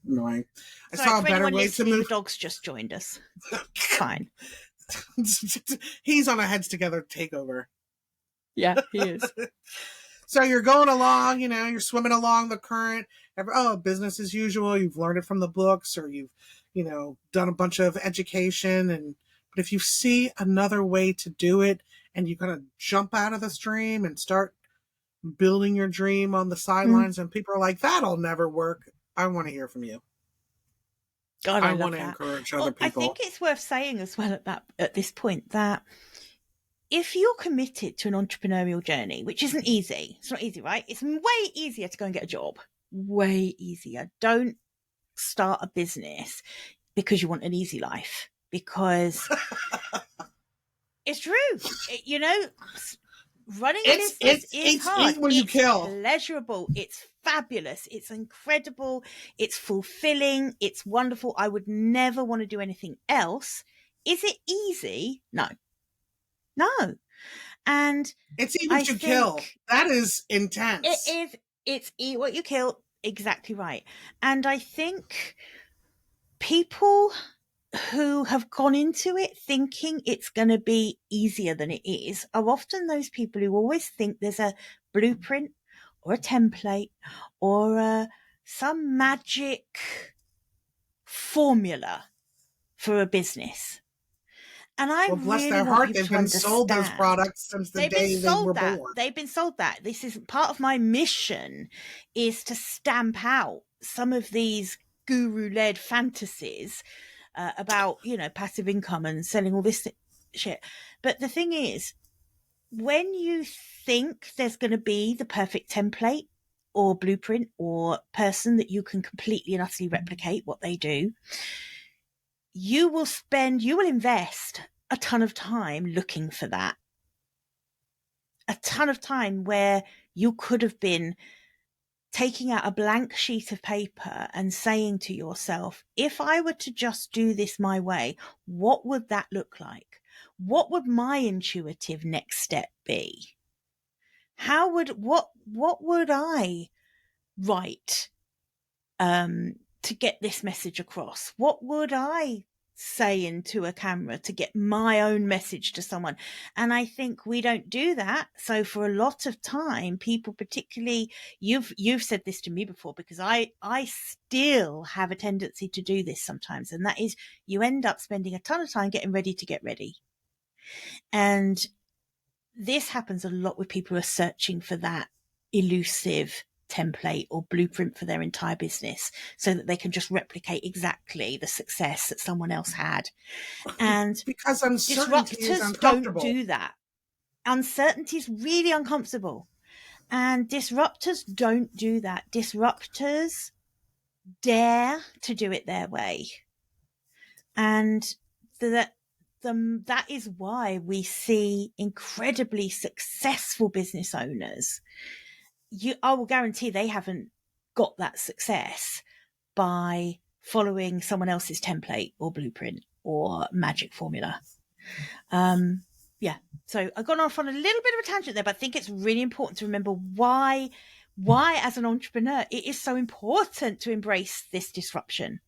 Speaker 2: Annoying. I
Speaker 1: Sorry,
Speaker 2: saw a
Speaker 1: for
Speaker 2: better
Speaker 1: anyone
Speaker 2: way to
Speaker 1: listening, the
Speaker 2: move.
Speaker 1: dog's just joined us. It's fine.
Speaker 2: He's on a Heads Together takeover.
Speaker 1: Yeah, he is.
Speaker 2: So you're going along, you're swimming along the current. Business as usual. You've learned it from the books, or you've, done a bunch of education. But if you see another way to do it, and you kind of jump out of the stream and start building your dream on the
Speaker 1: Mm.
Speaker 2: sidelines, and people are like, that'll never work. I want to hear from you.
Speaker 1: God, I
Speaker 2: I want
Speaker 1: love
Speaker 2: to
Speaker 1: that.
Speaker 2: encourage other
Speaker 1: Well, I think
Speaker 2: people.
Speaker 1: it's worth saying as well at this point that if you're committed to an entrepreneurial journey, which isn't easy, it's not easy, right? It's way easier to go and get a job. Way easier. Don't start a business because you want an easy life, because it's true. Running a
Speaker 2: It's
Speaker 1: business
Speaker 2: it's
Speaker 1: is
Speaker 2: it's
Speaker 1: hard.
Speaker 2: eat when you
Speaker 1: It's
Speaker 2: kill.
Speaker 1: pleasurable. It's fabulous. It's incredible. It's fulfilling. It's wonderful. I would never want to do anything else. Is it easy? No, no. And
Speaker 2: It's eat
Speaker 1: I
Speaker 2: what you kill.
Speaker 1: think
Speaker 2: That is
Speaker 1: it
Speaker 2: intense.
Speaker 1: is, it's eat what you kill. Exactly right. And I think people who have gone into it thinking it's going to be easier than it is are often those people who always think there's a blueprint or a template or some magic formula for a business. And I
Speaker 2: Well, bless
Speaker 1: really
Speaker 2: their
Speaker 1: want
Speaker 2: heart,
Speaker 1: you
Speaker 2: they've
Speaker 1: to
Speaker 2: been sold those
Speaker 1: understand.
Speaker 2: products since the
Speaker 1: They've been
Speaker 2: day they were
Speaker 1: sold that.
Speaker 2: born.
Speaker 1: They've been sold that. This is part of my mission, is to stamp out some of these guru-led fantasies about, passive income and selling all this shit. But the thing is, when you think there's going to be the perfect template or blueprint or person that you can completely and utterly replicate what they do, you will invest a ton of time looking for that. A ton of time where you could have been taking out a blank sheet of paper and saying to yourself, if I were to just do this my way, what would that look like? What would my intuitive next step be? What would I write to get this message across? What would I say into a camera to get my own message to someone? And I think we don't do that. So for a lot of time, people, particularly, you've said this to me before, because I still have a tendency to do this sometimes, and that is, you end up spending a ton of time getting ready to get ready. And this happens a lot with people who are searching for that elusive template or blueprint for their entire business so that they can just replicate exactly the success that someone else had. And
Speaker 2: Because uncertainty is
Speaker 1: disruptors don't
Speaker 2: uncomfortable.
Speaker 1: do that. Uncertainty is really uncomfortable. And disruptors don't do that. Disruptors dare to do it their way. And that is why we see incredibly successful business owners. I will guarantee they haven't got that success by following someone else's template or blueprint or magic formula. Yeah. So I've gone off on a little bit of a tangent there, but I think it's really important to remember why as an entrepreneur, it is so important to embrace this disruption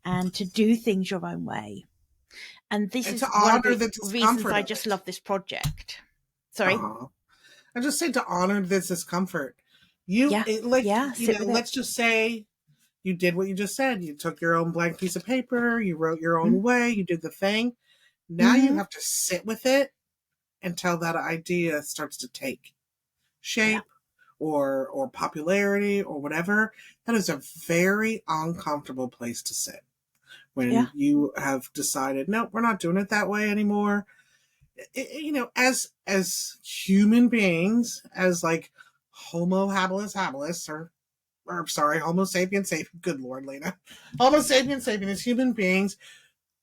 Speaker 1: and to do things your own way. And this is one of the reasons I just love this project. Sorry?
Speaker 2: I just say to honor this discomfort. Let's just say you did what you just said. You took your own blank piece of paper, you wrote your own way, you did the thing. Now you have to sit with it until that idea starts to take shape or popularity or whatever. That is a very uncomfortable place to sit. When you have decided, no, we're not doing it that way anymore. As human beings, as like Homo habilis habilis, or sorry, Homo sapiens sapiens, good Lord, Lena. Homo sapiens sapiens, as human beings,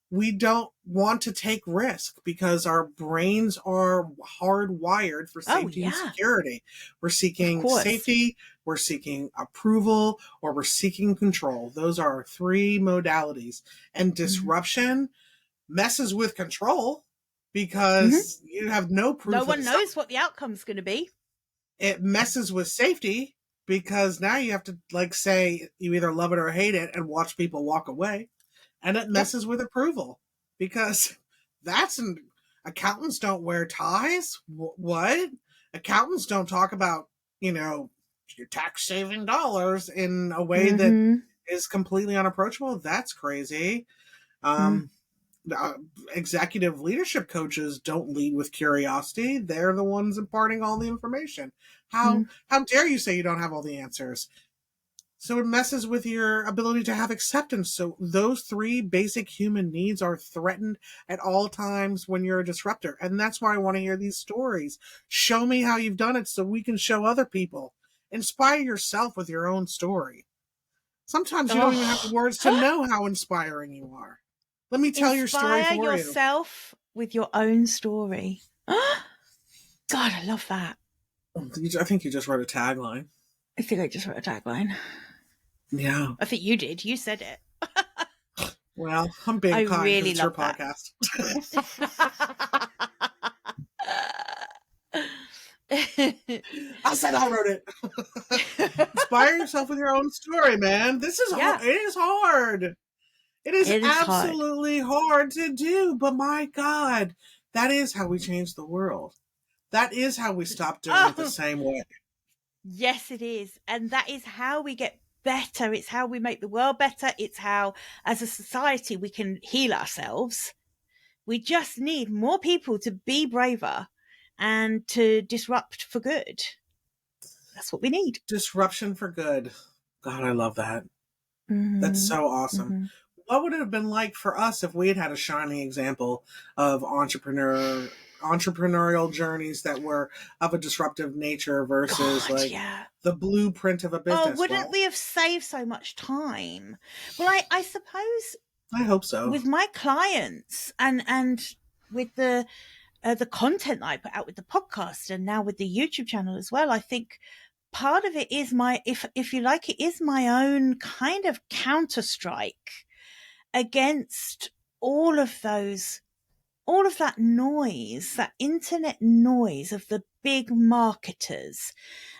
Speaker 2: we don't want to take risk because our brains are hardwired for safety and security. We're seeking safety, we're seeking approval, or we're seeking control. Those are our three modalities. And disruption messes with control because you have no proof.
Speaker 1: No one knows what the outcome's going to be.
Speaker 2: It messes with safety because now you have to say you either love it or hate it and watch people walk away. And it messes with approval because accountants don't wear ties. What? Accountants don't talk about, your tax saving dollars in a way that is completely unapproachable. That's crazy. Executive leadership coaches don't lead with curiosity. They're the ones imparting all the information. How dare you say you don't have all the answers? So it messes with your ability to have acceptance. So those three basic human needs are threatened at all times when you're a disruptor. And that's why I want to hear these stories. Show me how you've done it so we can show other people. Inspire yourself with your own story. Sometimes you don't even have the words to know how inspiring you are. Let me tell your story for you.
Speaker 1: Inspire yourself with your own story. God, I love that.
Speaker 2: I think you just wrote a tagline.
Speaker 1: I think I just wrote a tagline.
Speaker 2: Yeah.
Speaker 1: I think you did. You said it.
Speaker 2: Well, I'm being kind because it's your podcast. I said I wrote it. Inspire yourself with your own story, man. This is hard. It is hard. It is absolutely hard to do, but my God, that is how we change the world. That is how we stop doing it the same way.
Speaker 1: Yes, it is. And that is how we get better. It's how we make the world better. It's how, as a society, we can heal ourselves We just need more people to be braver and to disrupt for good. That's what we need.
Speaker 2: Disruption for good. God, I love that.
Speaker 1: Mm-hmm.
Speaker 2: That's so awesome.
Speaker 1: Mm-hmm.
Speaker 2: What would it have been like for us if we had had a shining example of entrepreneurial journeys that were of a disruptive nature versus
Speaker 1: God,
Speaker 2: like
Speaker 1: yeah.
Speaker 2: the blueprint of a
Speaker 1: Oh,
Speaker 2: business?
Speaker 1: wouldn't
Speaker 2: Well,
Speaker 1: we have saved so much time? Well, I suppose
Speaker 2: I hope so.
Speaker 1: with my clients and with the content that I put out with the podcast and now with the YouTube channel as well, I think part of it is my, if you like, it is my own kind of counter strike against all of those, all of that noise, that internet noise of the big marketers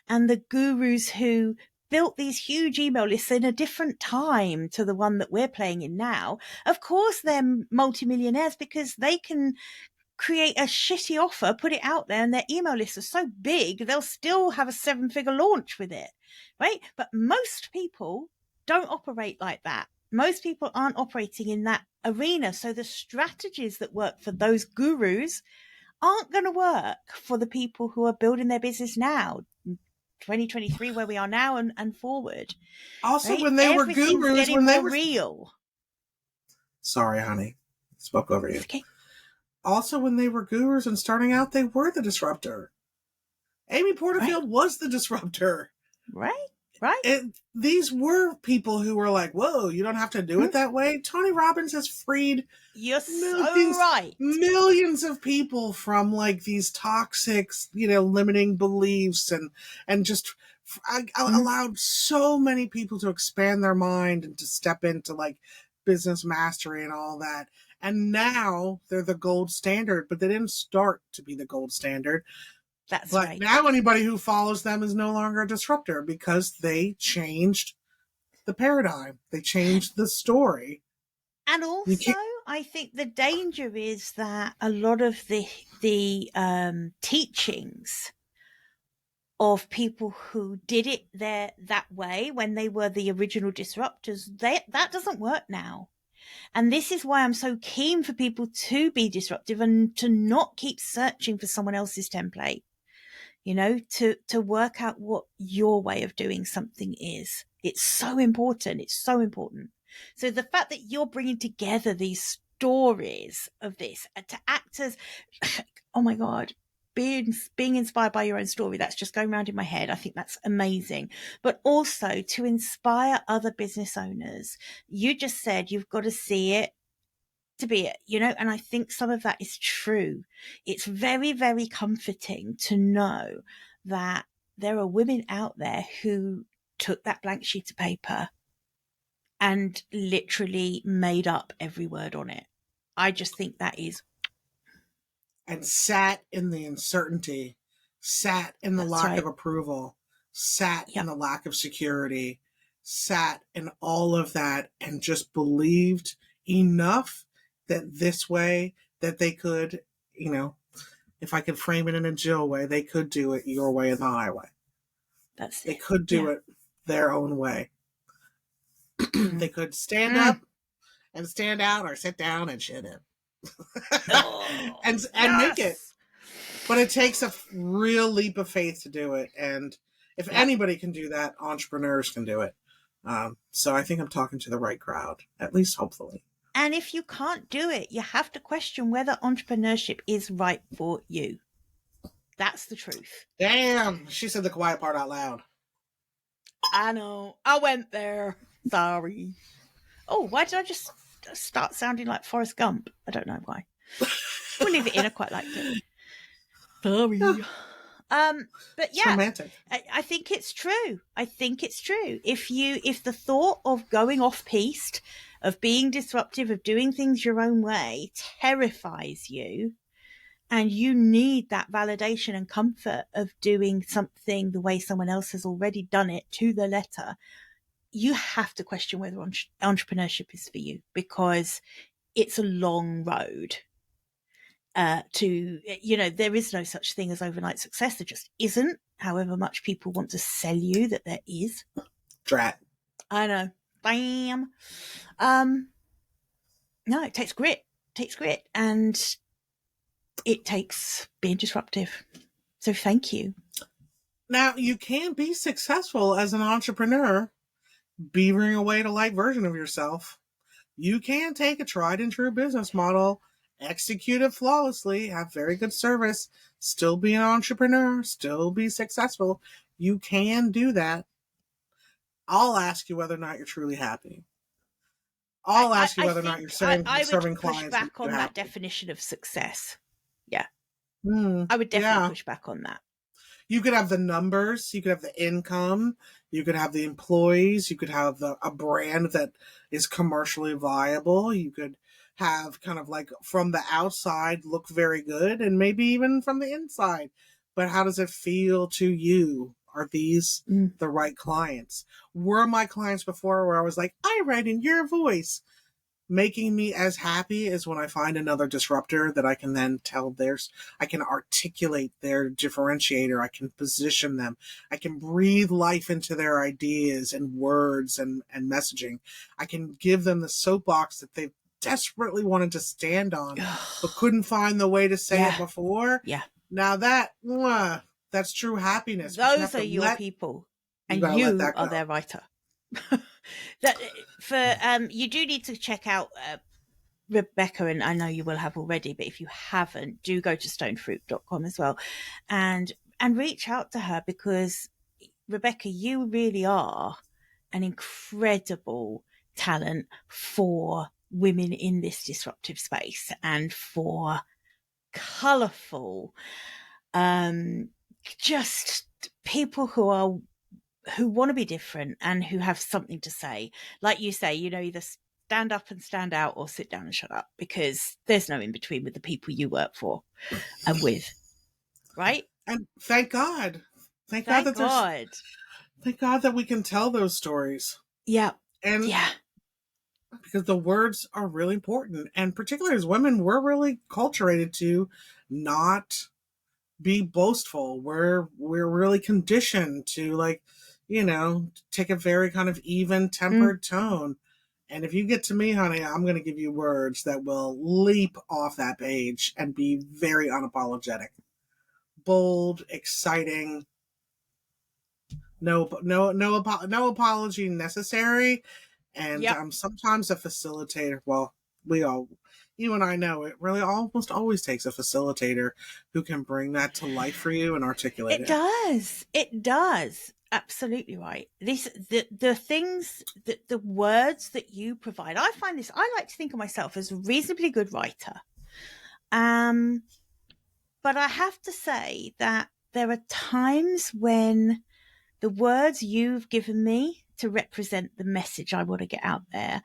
Speaker 1: and the gurus who built these huge email lists in a different time to the one that we're playing in now. Of course, they're multimillionaires because they can create a shitty offer, put it out there, and their email lists are so big, they'll still have a 7-figure launch with it, right? But most people don't operate like that. Most people aren't operating in that arena. So the strategies that work for those gurus aren't going to work for the people who are building their business now, 2023, where we are now and forward.
Speaker 2: Also,
Speaker 1: Right?
Speaker 2: when they were
Speaker 1: Everything's
Speaker 2: gurus,
Speaker 1: getting
Speaker 2: when they
Speaker 1: more
Speaker 2: were
Speaker 1: real.
Speaker 2: sorry, honey, spoke over you.
Speaker 1: Okay.
Speaker 2: Also, when they were gurus and starting out, they were the disruptor. Amy Porterfield was the disruptor.
Speaker 1: Right.
Speaker 2: These were people who were like, whoa, you don't have to do it that way. Tony Robbins has freed
Speaker 1: You're so right.
Speaker 2: millions of people from like these toxic, limiting beliefs and just allowed so many people to expand their mind and to step into like business mastery and all that. And now they're the gold standard, but they didn't start to be the gold standard.
Speaker 1: That's
Speaker 2: but
Speaker 1: right.
Speaker 2: Now anybody who follows them is no longer a disruptor because they changed the paradigm. They changed the story.
Speaker 1: And also, I think the danger is that a lot of the teachings of people who did it that way when they were the original disruptors, that doesn't work now. And this is why I'm so keen for people to be disruptive and to not keep searching for someone else's template, to work out what your way of doing something is. It's so important. It's so important. So the fact that you're bringing together these stories of this to act as, oh my God, being inspired by your own story, that's just going around in my head. I think that's amazing. But also to inspire other business owners. You just said you've got to see it to be it, and I think some of that is true. It's very, very comforting to know that there are women out there who took that blank sheet of paper and literally made up every word on it. I just think that is.
Speaker 2: And sat in the uncertainty, sat in the lack of approval, sat in the lack of security, sat in all of that and just believed enough that this way that they could, if I could frame it in a Gill way, they could do it your way and the highway.
Speaker 1: That's it.
Speaker 2: They could do it their own way. They could stand up and stand out or sit down and shit in. and make it. But it takes a real leap of faith to do it. And if anybody can do that, entrepreneurs can do it. So I think I'm talking to the right crowd, at least hopefully.
Speaker 1: And if you can't do it, you have to question whether entrepreneurship is right for you. That's the truth.
Speaker 2: Damn, she said the quiet part out loud.
Speaker 1: I know. I went there. Sorry. Oh, why did I just start sounding like Forrest Gump? I don't know why. We'll leave it in. I quite liked it. Sorry. But
Speaker 2: it's romantic.
Speaker 1: I think it's true. If the thought of going off piste, of being disruptive, of doing things your own way terrifies you, and you need that validation and comfort of doing something the way someone else has already done it to the letter, you have to question whether entrepreneurship is for you, because it's a long road. There is no such thing as overnight success. There just isn't, however much people want to sell you that there is.
Speaker 2: Drat.
Speaker 1: I know. Bam. No, it takes grit. It takes grit, and it takes being disruptive. So thank you.
Speaker 2: Now, you can be successful as an entrepreneur, beavering away to light version of yourself. You can take a tried and true business model, execute it flawlessly, have very good service, still be an entrepreneur, still be successful. You can do that. I'll ask you whether or not you're truly happy. I'll ask you
Speaker 1: I
Speaker 2: whether or not
Speaker 1: think
Speaker 2: you're serving
Speaker 1: would push
Speaker 2: clients and
Speaker 1: back on
Speaker 2: you're
Speaker 1: that
Speaker 2: happy.
Speaker 1: definition of success. Yeah.
Speaker 2: Mm,
Speaker 1: I would definitely
Speaker 2: yeah.
Speaker 1: push back on that.
Speaker 2: You could have the numbers, you could have the income, you could have the employees, you could have a brand that is commercially viable, you could have kind of like from the outside look very good and maybe even from the inside. But how does it feel to you? Are these the right clients? Were my clients before where I was like, I write in your voice? Making me as happy as when I find another disruptor that I can then tell I can articulate their differentiator. I can position them. I can breathe life into their ideas and words and messaging. I can give them the soapbox that they desperately wanted to stand on, but couldn't find the way to say it before.
Speaker 1: Yeah.
Speaker 2: Now that's true happiness. But you have
Speaker 1: Those are
Speaker 2: to
Speaker 1: your people, and
Speaker 2: gotta let
Speaker 1: you
Speaker 2: that
Speaker 1: are
Speaker 2: go.
Speaker 1: their writer. That for you do need to check out Rebecca, and I know you will have already, but if you haven't, do go to stonefruit.com as well and reach out to her, because Rebecca, you really are an incredible talent for women in this disruptive space and for colourful, just people who want to be different and who have something to say. Like you say, either stand up and stand out or sit down and shut up, because there's no in between with the people you work for and with, right?
Speaker 2: And thank God. Thank God
Speaker 1: Thank
Speaker 2: that there's
Speaker 1: God.
Speaker 2: Thank God that we can tell those stories.
Speaker 1: Yeah.
Speaker 2: And
Speaker 1: Yeah.
Speaker 2: because the words are really important. And particularly as women, we're really culturated to not be boastful. We're really conditioned to take a very kind of even tempered tone. And if you get to me, honey, I'm going to give you words that will leap off that page and be very unapologetic. Bold, exciting, no apology necessary. And
Speaker 1: Yep.
Speaker 2: sometimes a facilitator, well, you and I know it really almost always takes a facilitator who can bring that to life for you and articulate it.
Speaker 1: It does. Absolutely right. The things that the words that you provide, I find this, I like to think of myself as a reasonably good writer. But I have to say that there are times when the words you've given me to represent the message I want to get out there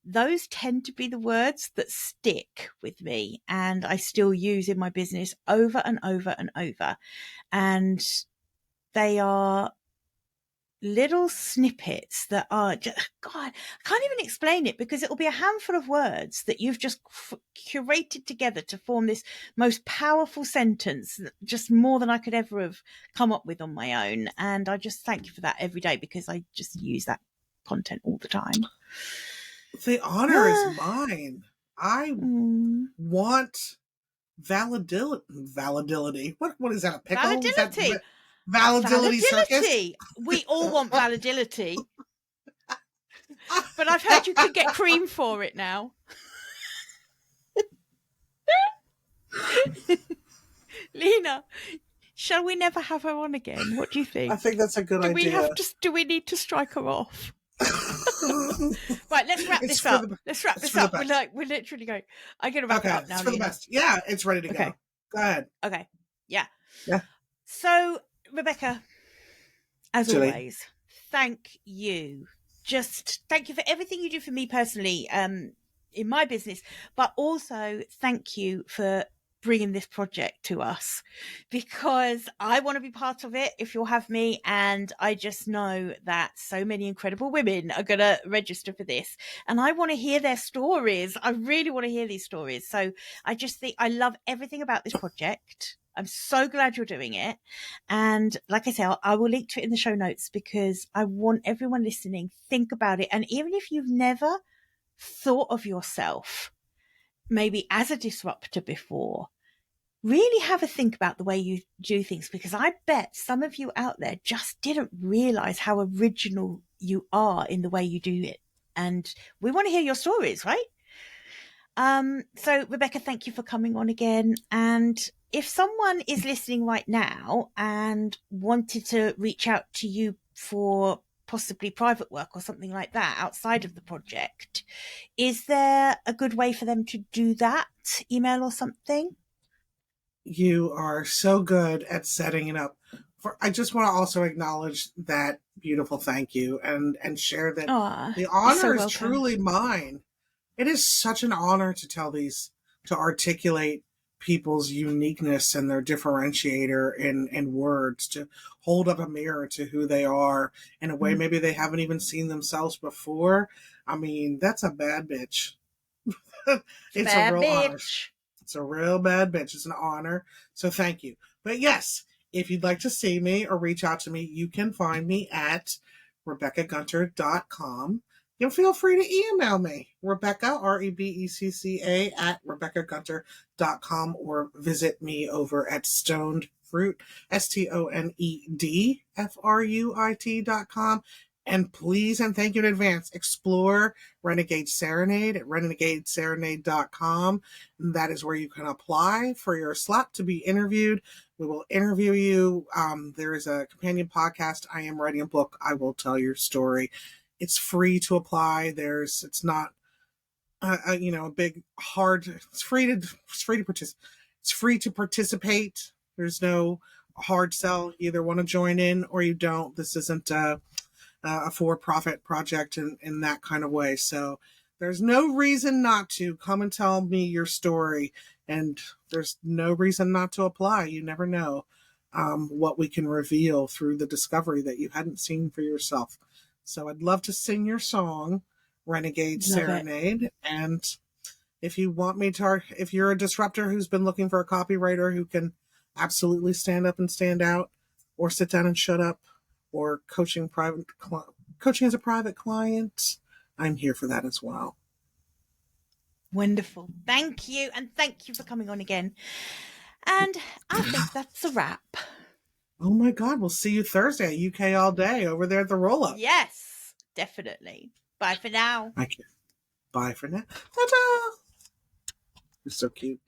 Speaker 1: those tend to be the words that stick with me and I still use in my business over and over and over. And they are little snippets that are just, God, I can't even explain it, because it'll be a handful of words that you've just curated together to form this most powerful sentence, just more than I could ever have come up with on my own. And I just thank you for that every day, because I just use that content all the time.
Speaker 2: The honor is mine. I want validity. What is that, a pickle?
Speaker 1: Validity.
Speaker 2: Validity circus?
Speaker 1: We all want validity. But I've heard you can get cream for it now. Lena, shall we never have her on again? What do you think?
Speaker 2: I think that's a good idea.
Speaker 1: Do we need to strike her off? Right, let's wrap this up. We're literally going. I'm going to wrap it up now.
Speaker 2: It's for the best. Yeah, it's ready to go. Go ahead.
Speaker 1: Okay. Yeah.
Speaker 2: Yeah.
Speaker 1: So, Rebecca, as always, thank you. Just thank you for everything you do for me personally, in my business, but also thank you for bringing this project to us, because I want to be part of it if you'll have me. And I just know that so many incredible women are going to register for this, and I want to hear their stories. I really want to hear these stories. So I just think I love everything about this project. I'm so glad you're doing it. And like I say, I will link to it in the show notes, because I want everyone listening, think about it. And even if you've never thought of yourself maybe as a disruptor before, really have a think about the way you do things, because I bet some of you out there just didn't realize how original you are in the way you do it. And we want to hear your stories, right? So Rebecca, thank you for coming on again. And if someone is listening right now and wanted to reach out to you for possibly private work or something like that outside of the project, is there a good way for them to do that? Email or something?
Speaker 2: You are so good at setting it up. I just want to also acknowledge that beautiful thank you and share that
Speaker 1: Oh,
Speaker 2: the
Speaker 1: you're so
Speaker 2: honor is
Speaker 1: welcome.
Speaker 2: truly mine. It is such an honor to to articulate people's uniqueness and their differentiator in words, to hold up a mirror to who they are in a way maybe they haven't even seen themselves before. I mean, that's a bad bitch. It's a
Speaker 1: Bad
Speaker 2: real honor.
Speaker 1: bitch.
Speaker 2: It's a real bad bitch. It's an honor. So thank you. But yes, if you'd like to see me or reach out to me, you can find me at RebeccaGunter.com. You can feel free to email me, Rebecca, Rebecca, at RebeccaGunter.com, or visit me over at Stoned Fruit, STONEDFRUIT.com. And please and thank you in advance, explore Renegade Serenade at renegadeserenade.com. That is where you can apply for your slot to be interviewed. We will interview you. There is a companion podcast. I am writing a book. I will tell your story. It's free to apply. It's not, a big hard. It's free to participate. It's free to participate. There's no hard sell. You either want to join in or you don't. This isn't a for-profit project in that kind of way. So there's no reason not to come and tell me your story, and there's no reason not to apply. You never know what we can reveal through the discovery that you hadn't seen for yourself. So I'd love to sing your song, Renegade
Speaker 1: Love it.
Speaker 2: Serenade. And if you want me to, if you're a disruptor who's been looking for a copywriter who can absolutely stand up and stand out, or sit down and shut up, or coaching as a private client, I'm here for that as well.
Speaker 1: Wonderful. Thank you. And thank you for coming on again. And I think that's a wrap.
Speaker 2: Oh my God, we'll see you Thursday, UK all day over there at the roll up.
Speaker 1: Yes, definitely. Bye for now.
Speaker 2: Bye for now. Ta-da! You're so cute.